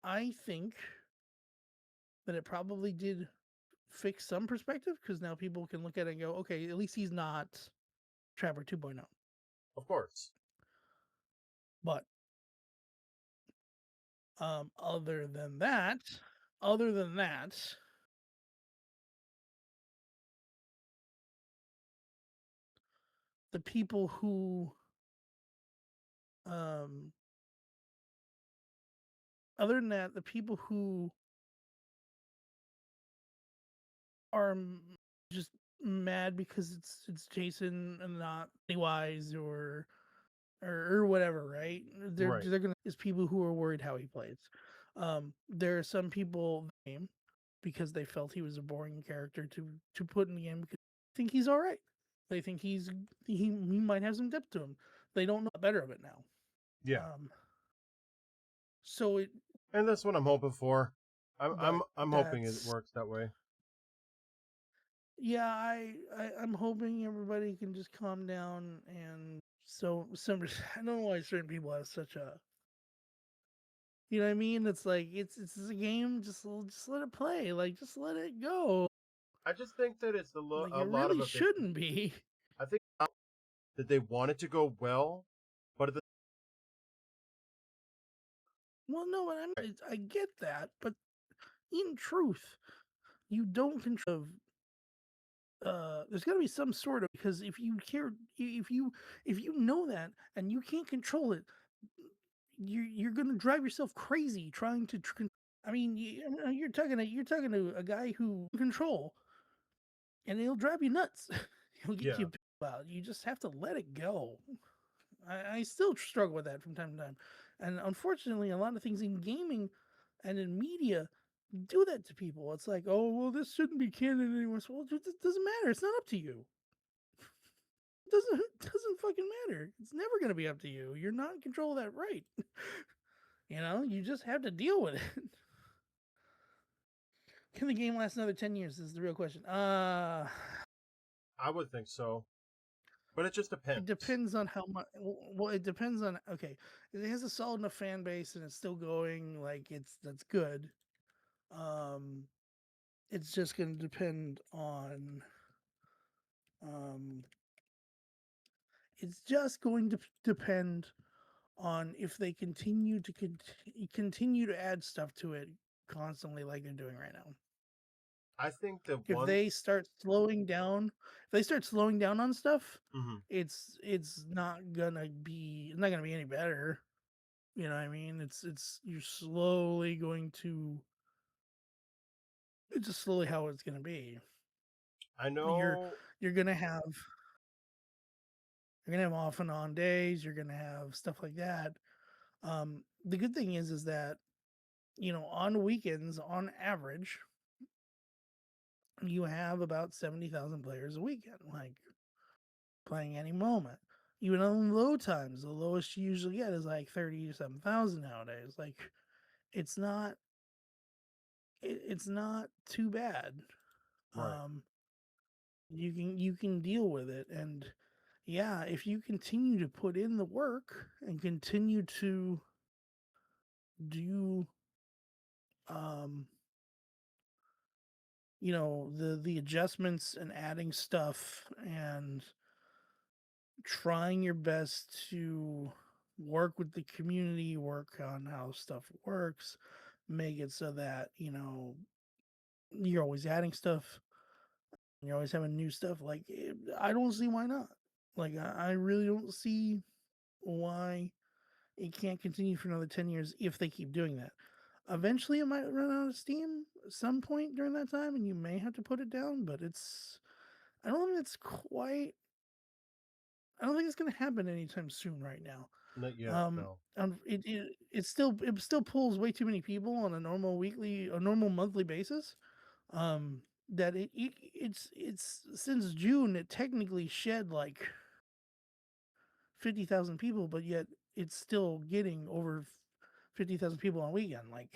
Speaker 2: I think that it probably did fix some perspective because now people can look at it and go, okay, at least he's not Trapper 2.0.
Speaker 1: Of course.
Speaker 2: But other than that, other than that, the people who um other than that, the people who are just mad because it's Jason and not Pennywise or whatever, right?
Speaker 1: Right.
Speaker 2: They're gonna is people who are worried how he plays. There are some people that game because they felt he was a boring character to put in the game because they think he's all right. They think he might have some depth to him. They don't know better of it now.
Speaker 1: Yeah.
Speaker 2: Um, so it,
Speaker 1: And that's what I'm hoping for.
Speaker 2: but
Speaker 1: I'm hoping it
Speaker 2: that's
Speaker 1: works that way.
Speaker 2: yeah. I'm hoping everybody can just calm down and so some I don't know why certain people have such a you know what I mean? It's like it's a game. Just let it play. Like just let it go.
Speaker 1: I just think that it's
Speaker 2: Like
Speaker 1: a
Speaker 2: it
Speaker 1: lot of
Speaker 2: really
Speaker 1: a big.
Speaker 2: shouldn't be.
Speaker 1: I think that they want it to go well, but at the
Speaker 2: Well, no, I get that, but in truth, you don't control. There's got to be some sort of because if you care, if you know that and you can't control it, you're gonna drive yourself crazy trying to. I mean, you're talking to a guy who control, and it'll drive you nuts. He'll get
Speaker 1: yeah,
Speaker 2: you out. You just have to let it go. I still struggle with that from time to time. And unfortunately, a lot of things in gaming and in media do that to people. It's like, oh, well, this shouldn't be canon anymore. So, well, it doesn't matter. It's not up to you. It doesn't fucking matter. It's never going to be up to you. You're not in control of that right. You just have to deal with it. Can the game last another 10 years? Is the real question.
Speaker 1: I would think so, but it just
Speaker 2: It
Speaker 1: depends.
Speaker 2: depends on how much. Well, it depends on. Okay, it has a solid enough fan base and it's still going. Like that's good. Um, it's just going to depend on. Um, it's just going to depend on if they continue to continue to add stuff to it constantly, like they're doing right now.
Speaker 1: I think that
Speaker 2: If
Speaker 1: one.
Speaker 2: they start slowing down, if they start slowing down on stuff,
Speaker 1: Mhm.
Speaker 2: it's not gonna be any better. You know what I mean? It's you're slowly going to it's just slowly how it's gonna be.
Speaker 1: I
Speaker 2: You're
Speaker 1: know.
Speaker 2: you're gonna have off and on days. You're gonna have stuff like that. The good thing is that on weekends, on average, you have about 70,000 players a weekend, like playing any moment. Even on low times, the lowest you usually get is like 37,000 nowadays. Like it's not it's not too bad.
Speaker 1: Right.
Speaker 2: Um, you can deal with it, and yeah, if you continue to put in the work and continue to do um the adjustments and adding stuff and trying your best to work with the community, work on how stuff works, make it so that, you're always adding stuff, you're always having new stuff. Like, I don't see why not. Like, I really don't see why it can't continue for another 10 years if they keep doing that. Eventually, it might run out of steam at some point during that time, and you may have to put it down, but I don't think it's quite, I don't think it's going to happen anytime soon right now.
Speaker 1: Not yet, no.
Speaker 2: It still pulls way too many people on a normal monthly basis. That it's since June it technically shed like 50,000 people, but yet it's still getting over 50,000 people on weekend. Like,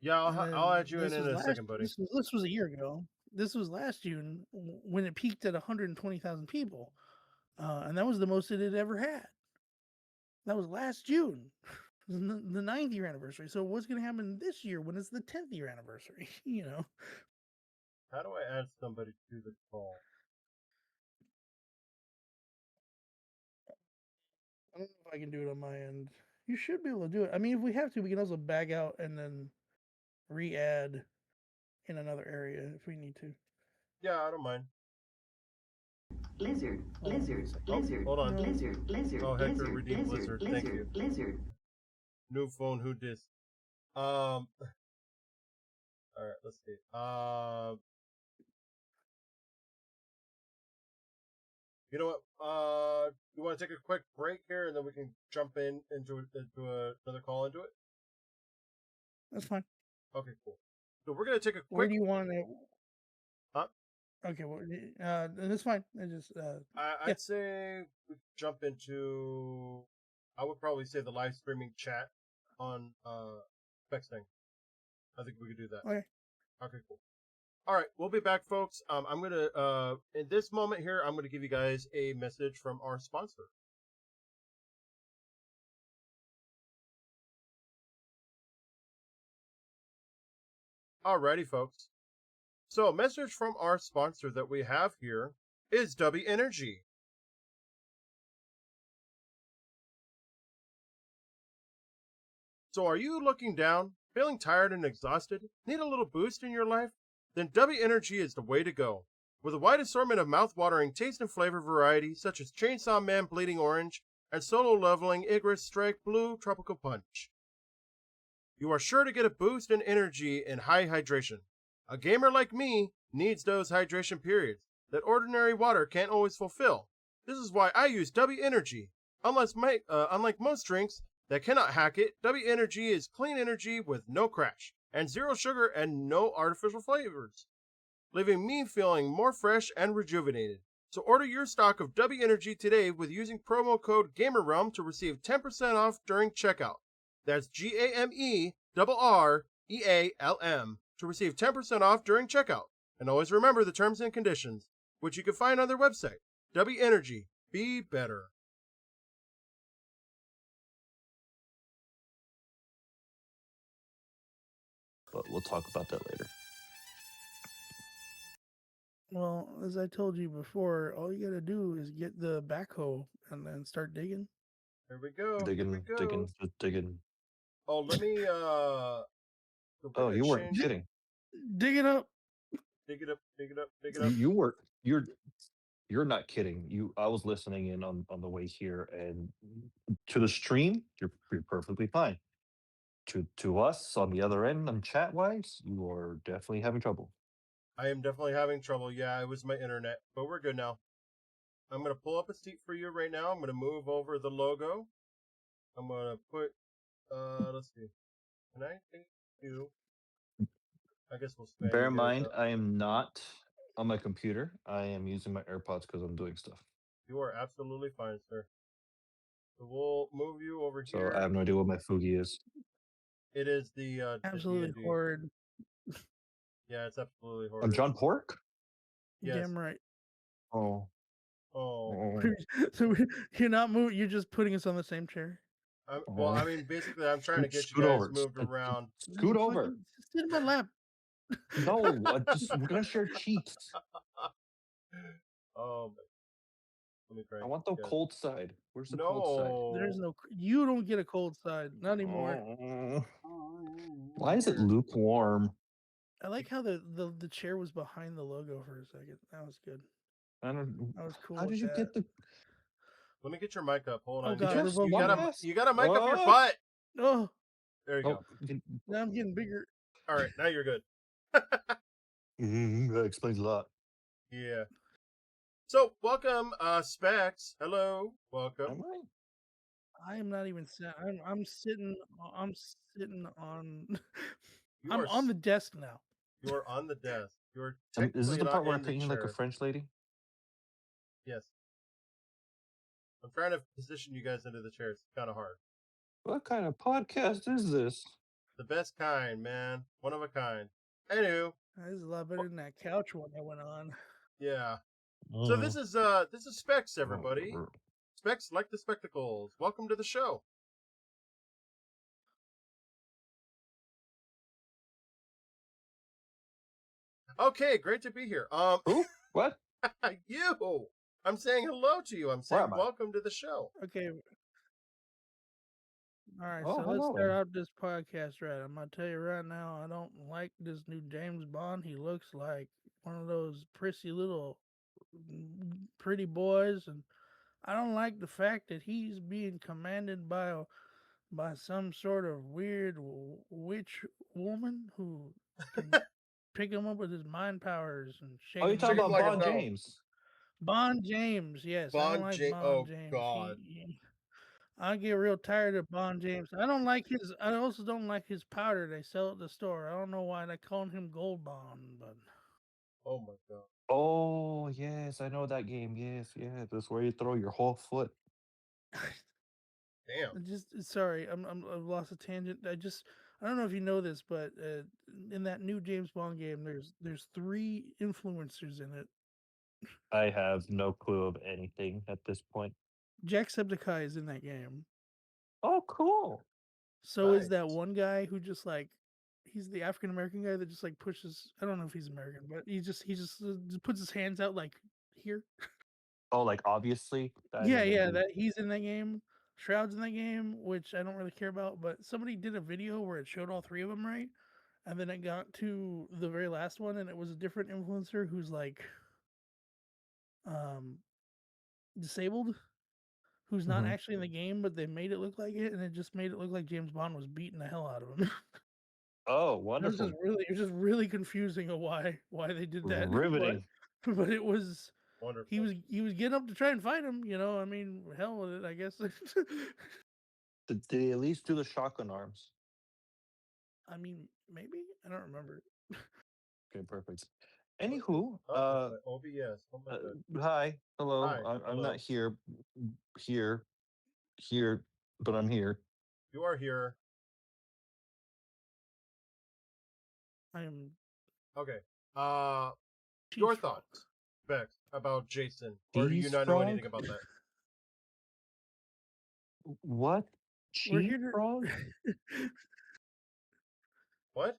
Speaker 1: Yeah,
Speaker 2: and
Speaker 1: I'll
Speaker 2: then
Speaker 1: add you in a second, buddy.
Speaker 2: this was a year ago. This was last June when it peaked at 120,000 people, and that was the most it had ever had. That was last June, the 9th year anniversary. So what's going to happen this year when it's the 10th year anniversary?
Speaker 1: How do I add somebody to the call?
Speaker 2: I don't know if I can do it on my end. You should be able to do it. I mean, if we have to, we can also back out and then re-add in another area if we need to.
Speaker 1: Yeah, I don't mind.
Speaker 3: Lizard,
Speaker 2: Hold on a
Speaker 3: lizard,
Speaker 2: second.
Speaker 3: lizard,
Speaker 1: Hold on.
Speaker 3: lizard, lizard,
Speaker 1: Oh, Hector
Speaker 3: lizard,
Speaker 1: redeemed
Speaker 3: lizard,
Speaker 1: Blizzard. Thank you.
Speaker 3: lizard.
Speaker 1: New phone, who dis? All right, let's see. You know what? You want to take a quick break here, and then we can jump into another call into it.
Speaker 2: That's fine.
Speaker 1: Okay, cool. So we're gonna take a
Speaker 2: Where
Speaker 1: quick.
Speaker 2: do you want it?
Speaker 1: Huh?
Speaker 2: Okay, well, that's fine. I just yeah.
Speaker 1: I'd say we jump into. I would probably say the live streaming chat on Spexting. I think we could do that.
Speaker 2: Okay.
Speaker 1: Okay, cool. All right, we'll be back, folks. I'm gonna in this moment here, I'm gonna give you guys a message from our sponsor. Alrighty, folks. So, a message from our sponsor that we have here is W Energy. So, are you looking down, feeling tired and exhausted, need a little boost in your life? Then W Energy is the way to go. With a wide assortment of mouth-watering taste and flavor varieties such as Chainsaw Man Bleeding Orange and Solo Leveling Icarus Strike Blue Tropical Punch, you are sure to get a boost in energy and high hydration. A gamer like me needs those hydration periods that ordinary water can't always fulfill. This is why I use W Energy. Unlike most drinks that cannot hack it, W Energy is clean energy with no crash, and zero sugar and no artificial flavors, leaving me feeling more fresh and rejuvenated. So order your stock of W Energy today with using promo code GamerRealm to receive 10% off during checkout. That's GamerRealm to receive 10% off during checkout. And always remember the terms and conditions, which you can find on their website. W Energy, be better.
Speaker 4: But we'll talk about that later.
Speaker 2: Well, as I told you before, all you gotta do is get the backhoe and then start digging.
Speaker 1: Here we go.
Speaker 4: Digging.
Speaker 1: Oh, let me
Speaker 4: Oh, you weren't kidding.
Speaker 2: Dig it up.
Speaker 1: Dig it up.
Speaker 4: You're not kidding. I was listening in on the way here, and to the stream, you're perfectly fine. To us on the other end, on chat wise, you are definitely having trouble.
Speaker 1: I am definitely having trouble. Yeah, it was my internet, but we're good now. I'm going to pull up a seat for you right now. I'm going to move over the logo. I'm going to put, let's see. Can I take you? I guess we'll spam
Speaker 4: Bear in
Speaker 1: you guys
Speaker 4: mind,
Speaker 1: up.
Speaker 4: I am not on my computer. I am using my AirPods because I'm doing stuff.
Speaker 1: You are absolutely fine, sir. So we'll move you over here.
Speaker 4: So I have no idea what my Fugi is.
Speaker 1: It is the
Speaker 2: Absolutely
Speaker 1: D&D.
Speaker 2: horrid.
Speaker 1: Yeah, it's absolutely horrid.
Speaker 4: I'm John Pork?
Speaker 1: Yes.
Speaker 2: Damn right.
Speaker 4: Oh.
Speaker 2: So you're not moving. You're just putting us on the same chair.
Speaker 1: Well, I mean, basically, I'm trying to get you guys moved around.
Speaker 4: Scoot over.
Speaker 2: Sit in my lap.
Speaker 4: No, we're gonna share cheats.
Speaker 1: Oh, Let me crank.
Speaker 4: I want the
Speaker 1: Yes.
Speaker 4: cold side. Where's the cold side?
Speaker 2: There's no. You don't get a cold side, not anymore.
Speaker 4: Why is it lukewarm?
Speaker 2: I like how the chair was behind the logo for a second. That was good.
Speaker 4: I don't.
Speaker 2: That was cool.
Speaker 4: How did you get the?
Speaker 1: Let me get your mic up. Hold
Speaker 2: Oh
Speaker 1: on.
Speaker 2: God,
Speaker 4: you
Speaker 2: we're both
Speaker 1: You got a mic up your
Speaker 4: Oh!
Speaker 1: butt.
Speaker 2: Oh,
Speaker 1: There you
Speaker 4: Oh,
Speaker 1: go.
Speaker 2: now I'm getting bigger.
Speaker 1: All right, now you're good.
Speaker 4: that explains a lot.
Speaker 1: Yeah. So welcome, Specs. Hello, welcome.
Speaker 4: Am I?
Speaker 2: I am not even sat. I'm sitting. I'm sitting on.
Speaker 1: You
Speaker 2: I'm
Speaker 1: are
Speaker 2: on the desk now.
Speaker 1: You are on the desk. You are
Speaker 4: Is this
Speaker 1: technically
Speaker 4: the
Speaker 1: not
Speaker 4: part where I
Speaker 1: in the
Speaker 4: paint you like a
Speaker 1: chair.
Speaker 4: French lady?
Speaker 1: Yes. I'm trying to position you guys into the chairs. It's kind of hard.
Speaker 4: What kind of podcast is this?
Speaker 1: The best kind, man. One of a kind. Anywho.
Speaker 2: This is a lot better than that couch one I went on.
Speaker 1: Yeah. So this is Specs, everybody. Specs like the spectacles. Welcome to the show. Okay, great to be here.
Speaker 4: Who? What?
Speaker 1: You. I'm saying hello to you. I'm saying welcome to the show.
Speaker 2: Okay. All right,
Speaker 4: Oh,
Speaker 2: so let's
Speaker 4: hello
Speaker 2: start
Speaker 4: then.
Speaker 2: out this podcast right. I'm gonna tell you right now, I don't like this new James Bond. He looks like one of those prissy little pretty boys, and I don't like the fact that he's being commanded by some sort of weird witch woman who can pick him up with his mind powers and shake
Speaker 4: Oh, you're
Speaker 2: him
Speaker 4: talking
Speaker 2: out.
Speaker 4: about
Speaker 1: like a
Speaker 4: Bond
Speaker 1: dog.
Speaker 4: James.
Speaker 2: Bond James, yes, I don't like Bond
Speaker 1: Oh
Speaker 2: James.
Speaker 1: God.
Speaker 2: I get real tired of Bond James. I don't like his. I also don't like his powder they sell at the store. I don't know why they call him Gold Bond, but
Speaker 1: Oh my God.
Speaker 4: Oh yes, I know that game. Yes, yeah, that's where you throw your whole foot.
Speaker 1: Damn.
Speaker 2: sorry, I've lost a tangent. I don't know if you know this, but in that new James Bond game, there's 3 influencers in it.
Speaker 4: I have no clue of anything at this point.
Speaker 2: Jacksepticeye is in that game.
Speaker 4: Oh, cool.
Speaker 2: So is
Speaker 1: Nice.
Speaker 2: that one guy who just like he's the African American guy that just like pushes. I don't know if he's American, but just puts his hands out like here.
Speaker 4: Oh, like obviously.
Speaker 2: Yeah, that he's in that game. Shroud's in that game, which I don't really care about. But somebody did a video where it showed all 3 of them, right? And then it got to the very last one, and it was a different influencer who's like, disabled, who's not actually in the game, but they made it look like it, and it just made it look like James Bond was beating the hell out of him.
Speaker 4: Oh,
Speaker 2: It was
Speaker 4: wonderful.
Speaker 2: just really confusing of why they did that.
Speaker 4: Riveting.
Speaker 2: But it was
Speaker 1: Wonderful.
Speaker 2: he was getting up to try and fight him. You know, I mean, hell with it, I guess.
Speaker 4: Did he at least do the shotgun arms?
Speaker 2: I mean, maybe I don't remember.
Speaker 4: Okay, perfect. Anywho,
Speaker 1: OBS. Oh my God.
Speaker 4: hi, hello.
Speaker 1: Hi,
Speaker 4: I'm
Speaker 1: hello.
Speaker 4: not here, but I'm here.
Speaker 1: You are here.
Speaker 2: I am.
Speaker 1: Okay.
Speaker 2: Cheese
Speaker 1: Your
Speaker 2: frog.
Speaker 1: thoughts, Bex, about Jason, or do you
Speaker 4: Cheese
Speaker 1: not know
Speaker 4: frog?
Speaker 1: anything about that?
Speaker 4: What?
Speaker 2: We're
Speaker 4: Cheese
Speaker 2: here to.
Speaker 4: frog?
Speaker 1: What?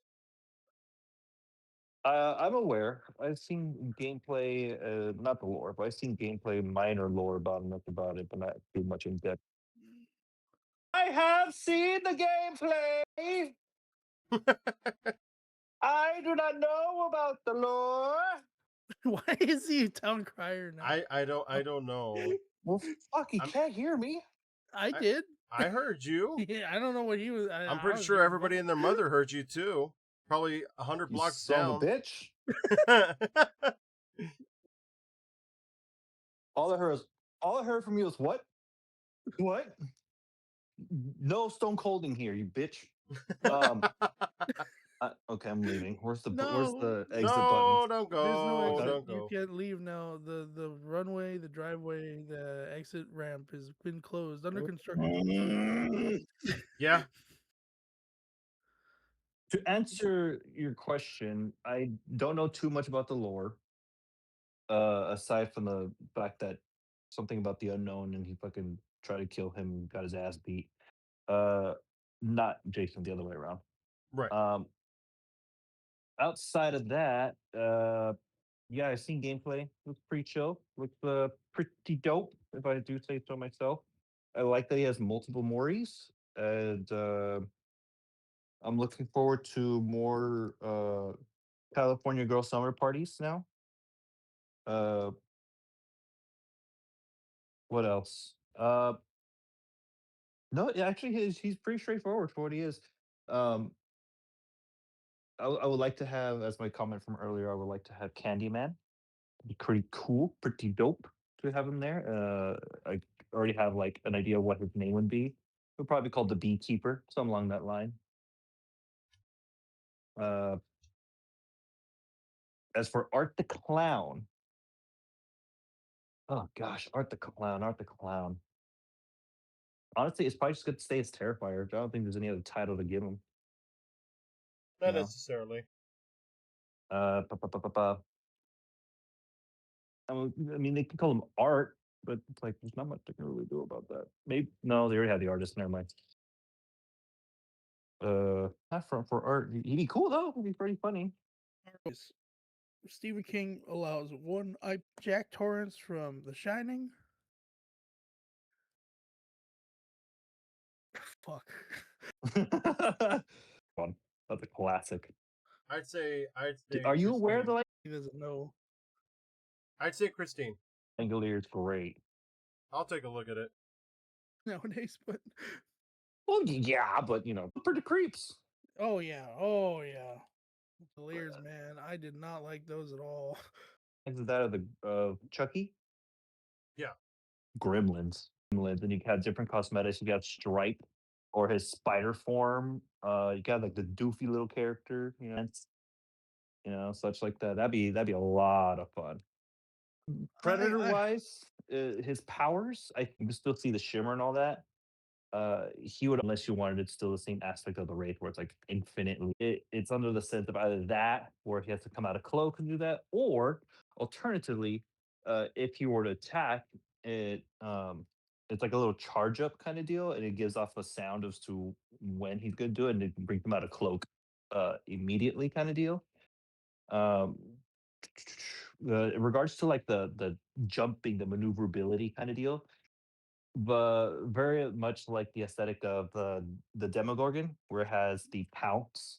Speaker 4: I'm aware. I've seen gameplay, not the lore, but I've seen gameplay, minor lore about it, but not too much in depth. I have seen the gameplay. I do not know about the lore.
Speaker 2: Why is he a town crier now?
Speaker 1: I don't know.
Speaker 4: Well, fuck, he can't hear me.
Speaker 2: I did.
Speaker 1: I heard you.
Speaker 2: Yeah, I don't know what he was.
Speaker 1: I'm pretty sure everybody and their mother heard you too. Probably 100
Speaker 4: You
Speaker 1: blocks
Speaker 4: son
Speaker 1: down.
Speaker 4: of a bitch. All I heard from you was what? What? No stone colding here, you bitch. Okay, I'm leaving. Where's the exit button?
Speaker 1: Don't go.
Speaker 2: There's no exit.
Speaker 1: Don't
Speaker 2: You
Speaker 1: go.
Speaker 2: can't leave now. The runway, the driveway, the exit ramp has been closed under construction.
Speaker 1: Yeah.
Speaker 4: To answer your question, I don't know too much about the lore. Aside from the fact that something about the unknown and he fucking tried to kill him and got his ass beat. Not Jason, the other way around.
Speaker 1: Right.
Speaker 4: Outside of that, yeah, I've seen gameplay. Looks pretty chill. Looks pretty dope, if I do say so myself. I like that he has multiple Moris, and I'm looking forward to more California Girl Summer parties now. Uh, what else? No, actually, he's pretty straightforward for what he is. Um, I would like to have, as my comment from earlier, I would like to have Candyman. Be pretty cool, pretty dope to have him there. I already have like an idea of what his name would be. He'll probably be called the Beekeeper, something along that line. Uh, as for Art the Clown, oh gosh, Art the Clown, Art the Clown. Honestly, it's probably just going to stay as Terrifier. I don't think there's any other title to give him.
Speaker 1: Not
Speaker 4: No.
Speaker 1: necessarily.
Speaker 4: Pa, pa, pa, pa, pa. I mean, they can call him Art, but it's like there's not much they can really do about that. Maybe no, they already have the artist. Never mind. Not for Art. He'd be cool though. He'd be pretty funny.
Speaker 2: Stephen King allows one Jack Torrance from The Shining. Fuck.
Speaker 4: Fun. That's a classic.
Speaker 1: I'd say.
Speaker 4: Are you aware
Speaker 1: Christine.
Speaker 4: that like
Speaker 2: He doesn't know.
Speaker 1: I'd say Christine.
Speaker 4: Angelier's great?
Speaker 1: I'll take a look at it.
Speaker 2: Nowadays, but
Speaker 4: Well, yeah, but for the creeps.
Speaker 2: oh yeah, the layers, man. I did not like those at all.
Speaker 4: Is that of the Chucky?
Speaker 1: Yeah.
Speaker 4: Gremlins, and you have different cosmetics. You got Stripe or his spider form. You got like the doofy little character, such like that. That'd be a lot of fun. Predator wise, his powers, I can still see the shimmer and all that. He would, unless you wanted it still the same aspect of the Wraith where it's like infinitely. It's under the sense of either that, where he has to come out of cloak and do that, or alternatively, if he were to attack, it's like a little charge up kind of deal, and it gives off a sound as to when he's going to do it, and it brings him out of cloak immediately, kind of deal. Um, in regards to like the jumping, the maneuverability kind of deal, but very much like the aesthetic of the Demogorgon, where it has the pounce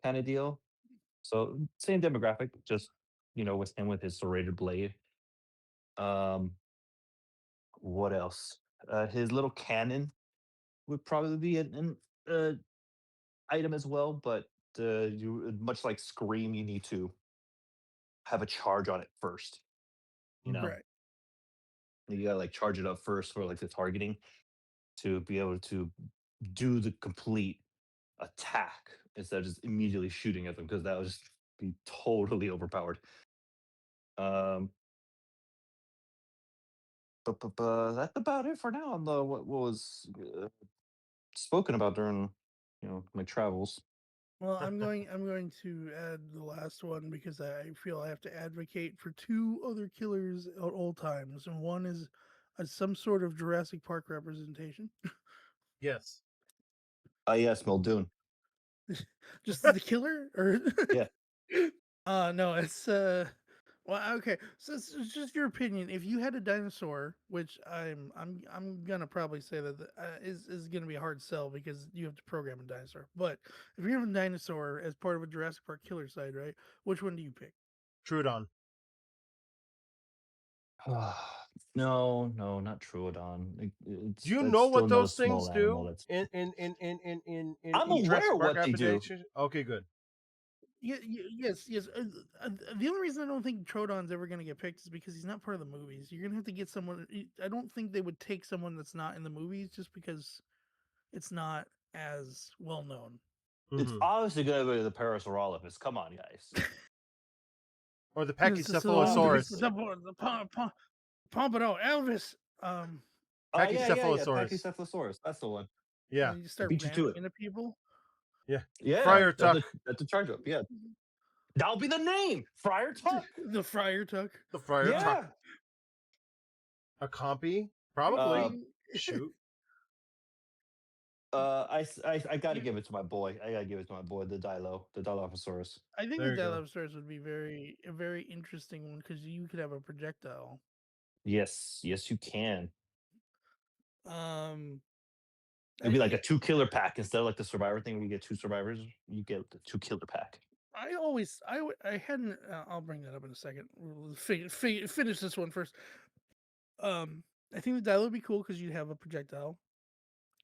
Speaker 4: kind of deal. So same demographic, just with him with his serrated blade. Um, what else? His little cannon would probably be an item as well, but you much like Scream, you need to have a charge on it first.
Speaker 2: Right.
Speaker 4: You gotta like charge it up first for like the targeting to be able to do the complete attack instead of just immediately shooting at them, because that would just be totally overpowered. But that's about it for now on the what was spoken about during my travels.
Speaker 2: Well, I'm going to add the last one because I feel I have to advocate for two other killers at all times, and one is some sort of Jurassic Park representation.
Speaker 1: Yes.
Speaker 4: Yes, Muldoon.
Speaker 2: Just the killer, or
Speaker 4: Yeah.
Speaker 2: no, it's well, okay. So it's just your opinion. If you had a dinosaur, which I'm gonna probably say that is gonna be a hard sell because you have to program a dinosaur. But if you have a dinosaur as part of a Jurassic Park killer side, right? Which one do you pick?
Speaker 1: Trudon.
Speaker 4: No, not Troodon.
Speaker 1: Do you
Speaker 4: That's
Speaker 1: know
Speaker 4: still
Speaker 1: what
Speaker 4: another
Speaker 1: those
Speaker 4: small
Speaker 1: things
Speaker 4: animal.
Speaker 1: do
Speaker 4: That's I'm
Speaker 1: in
Speaker 4: aware
Speaker 1: Jurassic
Speaker 4: of
Speaker 1: Park
Speaker 4: what they do.
Speaker 1: adaptation? Okay, good.
Speaker 2: Yes. The only reason I don't think Troodon's ever going to get picked is because he's not part of the movies. You're going to have to get someone. I don't think they would take someone that's not in the movies just because it's not as well known.
Speaker 4: It's obviously going to be the Parasaurolophus. Come on, guys.
Speaker 1: Or the
Speaker 2: Pachycephalosaurus.
Speaker 1: Pachycephalosaurus.
Speaker 2: Pompano, Elvis.
Speaker 4: Yeah,
Speaker 1: Pachycephalosaurus.
Speaker 4: Pachycephalosaurus. That's the one.
Speaker 1: Yeah.
Speaker 2: You start
Speaker 4: Beat you to it.
Speaker 2: vanishing into people.
Speaker 1: Yeah.
Speaker 4: Yeah.
Speaker 1: Friar Tuck.
Speaker 4: That's a charge up. Yeah. That'll be the name. Friar Tuck.
Speaker 2: The Friar Tuck.
Speaker 1: The Friar
Speaker 4: Yeah.
Speaker 1: Tuck. A compy? Probably. Shoot.
Speaker 4: I got to give it to my boy. The Dilophosaurus.
Speaker 2: I think
Speaker 1: There
Speaker 2: the
Speaker 1: you go.
Speaker 2: Dilophosaurus would be a very interesting one because you could have a projectile.
Speaker 4: Yes, yes, you can.
Speaker 2: Um,
Speaker 4: It'd be like a
Speaker 2: I
Speaker 4: 2 killer pack instead of like the survivor thing where you get 2 survivors. You get the 2 killer pack.
Speaker 2: I hadn't. I'll bring that up in a second. We'll finish this one first. I think the dial would be cool because you'd have a projectile.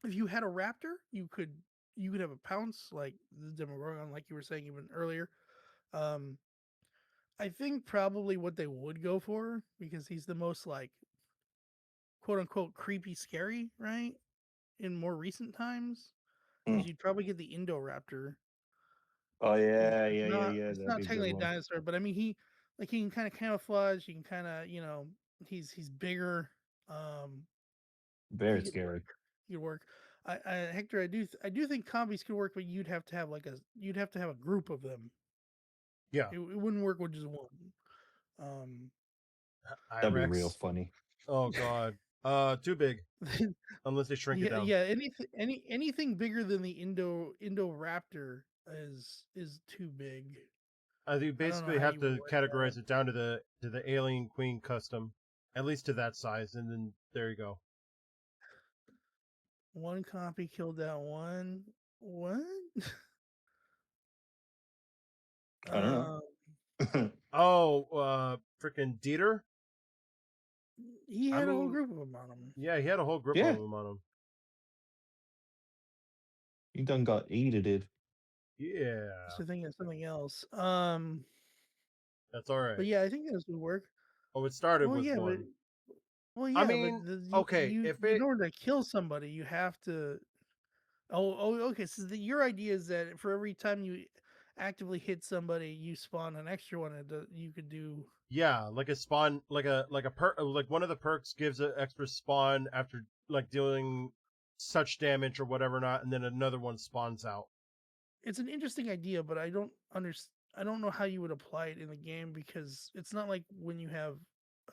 Speaker 2: If you had a raptor, you could have a pounce like the Demogorgon, like you were saying even earlier. Um, I think probably what they would go for because he's the most like quote unquote creepy scary, right? In more recent times, is
Speaker 4: Mm.
Speaker 2: you'd probably get the Indoraptor.
Speaker 4: Oh
Speaker 2: Because
Speaker 4: yeah, yeah, yeah, yeah.
Speaker 2: it's
Speaker 4: That'd
Speaker 2: not
Speaker 4: be a good
Speaker 2: technically a
Speaker 4: one.
Speaker 2: dinosaur, but I mean he can kind of camouflage. He can kind of he's bigger. Um,
Speaker 4: Very
Speaker 2: he could
Speaker 4: scary.
Speaker 2: work. He could work. Hector, I do think combies could work, but you'd have to have a group of them.
Speaker 1: Yeah,
Speaker 2: It wouldn't work with just one. Um,
Speaker 4: That'd be real
Speaker 1: Irex.
Speaker 4: funny.
Speaker 1: Oh god. Too big unless they shrink it down.
Speaker 2: yeah. Anything bigger than the Indoraptor is too big.
Speaker 1: I think you
Speaker 2: I don't know
Speaker 1: basically
Speaker 2: how
Speaker 1: have
Speaker 2: you would
Speaker 1: to
Speaker 2: work that.
Speaker 1: categorize it down to the Alien Queen custom, at least to that size, and then there you go.
Speaker 2: One copy killed that one. What?
Speaker 4: I don't
Speaker 2: Um,
Speaker 4: know.
Speaker 1: Oh, freaking Dieter.
Speaker 2: he
Speaker 1: I
Speaker 2: had a whole
Speaker 1: mean,
Speaker 2: group of them on him.
Speaker 1: yeah, he had a whole grip of
Speaker 4: Yeah,
Speaker 1: them on him.
Speaker 4: you done got edited.
Speaker 1: Yeah,
Speaker 2: So thinking of something else.
Speaker 1: that's all
Speaker 2: But
Speaker 1: right.
Speaker 2: yeah, I think this would work.
Speaker 1: Oh, it started
Speaker 2: Well,
Speaker 1: with
Speaker 2: yeah, but
Speaker 1: one. I
Speaker 2: but
Speaker 1: mean, okay, if
Speaker 2: in
Speaker 1: it,
Speaker 2: order to kill somebody, you have to. Okay. So your idea is that for every time you actively hit somebody, you spawn an extra one. You could do.
Speaker 1: yeah, like a spawn, like a perk, like one of the perks gives an extra spawn after like dealing such damage or whatever not, and then another one spawns out.
Speaker 2: It's an interesting idea, but I don't know how you would apply it in the game because it's not like when you have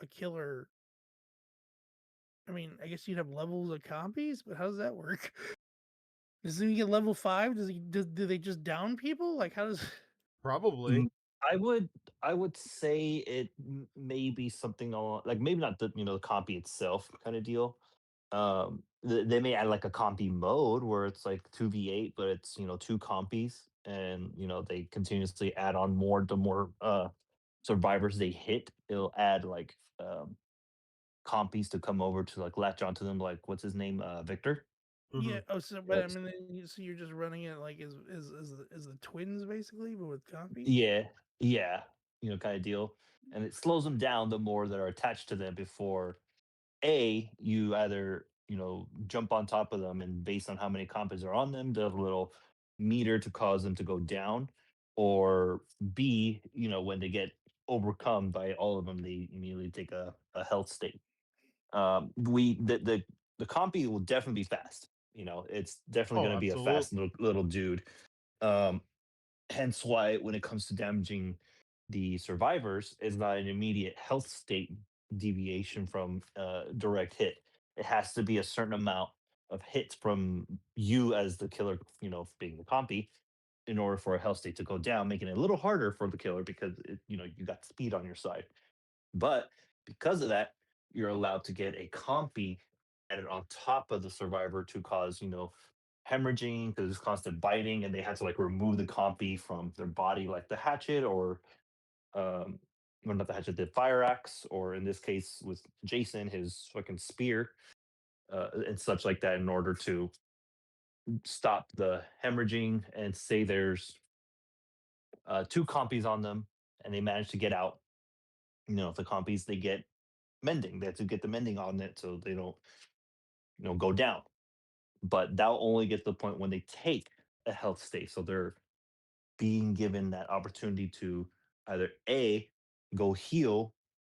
Speaker 2: a killer. I mean, I guess you'd have levels of copies, but how does that work? Does he get level 5? Do they just down people? Like how does
Speaker 1: Probably.
Speaker 4: Mm, I would I would say it may be something along like maybe not the the copy itself kind of deal. They may add like a compy mode where it's like 2v8, but it's 2 compies, and they continuously add on more the more survivors they hit. It'll add like compies to come over to like latch onto them. Like what's his name, Victor.
Speaker 1: Hmm.
Speaker 2: yeah, oh so but I
Speaker 4: That's
Speaker 2: mean so you're just running it like as the twins basically, but with copies?
Speaker 4: Yeah, yeah, kind of deal. And it slows them down the more that are attached to them before you either, jump on top of them and based on how many compas are on them, there's a little meter to cause them to go down. Or B, when they get overcome by all of them, they immediately take a health state. We the compy will definitely be fast. It's definitely
Speaker 1: Oh,
Speaker 4: gonna be a fast
Speaker 1: absolutely.
Speaker 4: little dude. Um, Hence why when it comes to damaging the survivors, is not an immediate health state deviation from direct hit. It has to be a certain amount of hits from you as the killer, being the compy, in order for a health state to go down, making it a little harder for the killer because you got speed on your side. But because of that, you're allowed to get a compy added on top of the survivor to cause, hemorrhaging because there's constant biting and they had to like remove the compy from their body, like the hatchet um, or not the hatchet, the fire axe, or in this case with Jason, his fucking spear, and such like that in order to stop the hemorrhaging and say there's 2 compies on them and they manage to get out. If the compies they get mending. They have to get the mending on it so they don't, go down. But that'll only get to the point when they take a health state. So they're being given that opportunity to either A, go heal,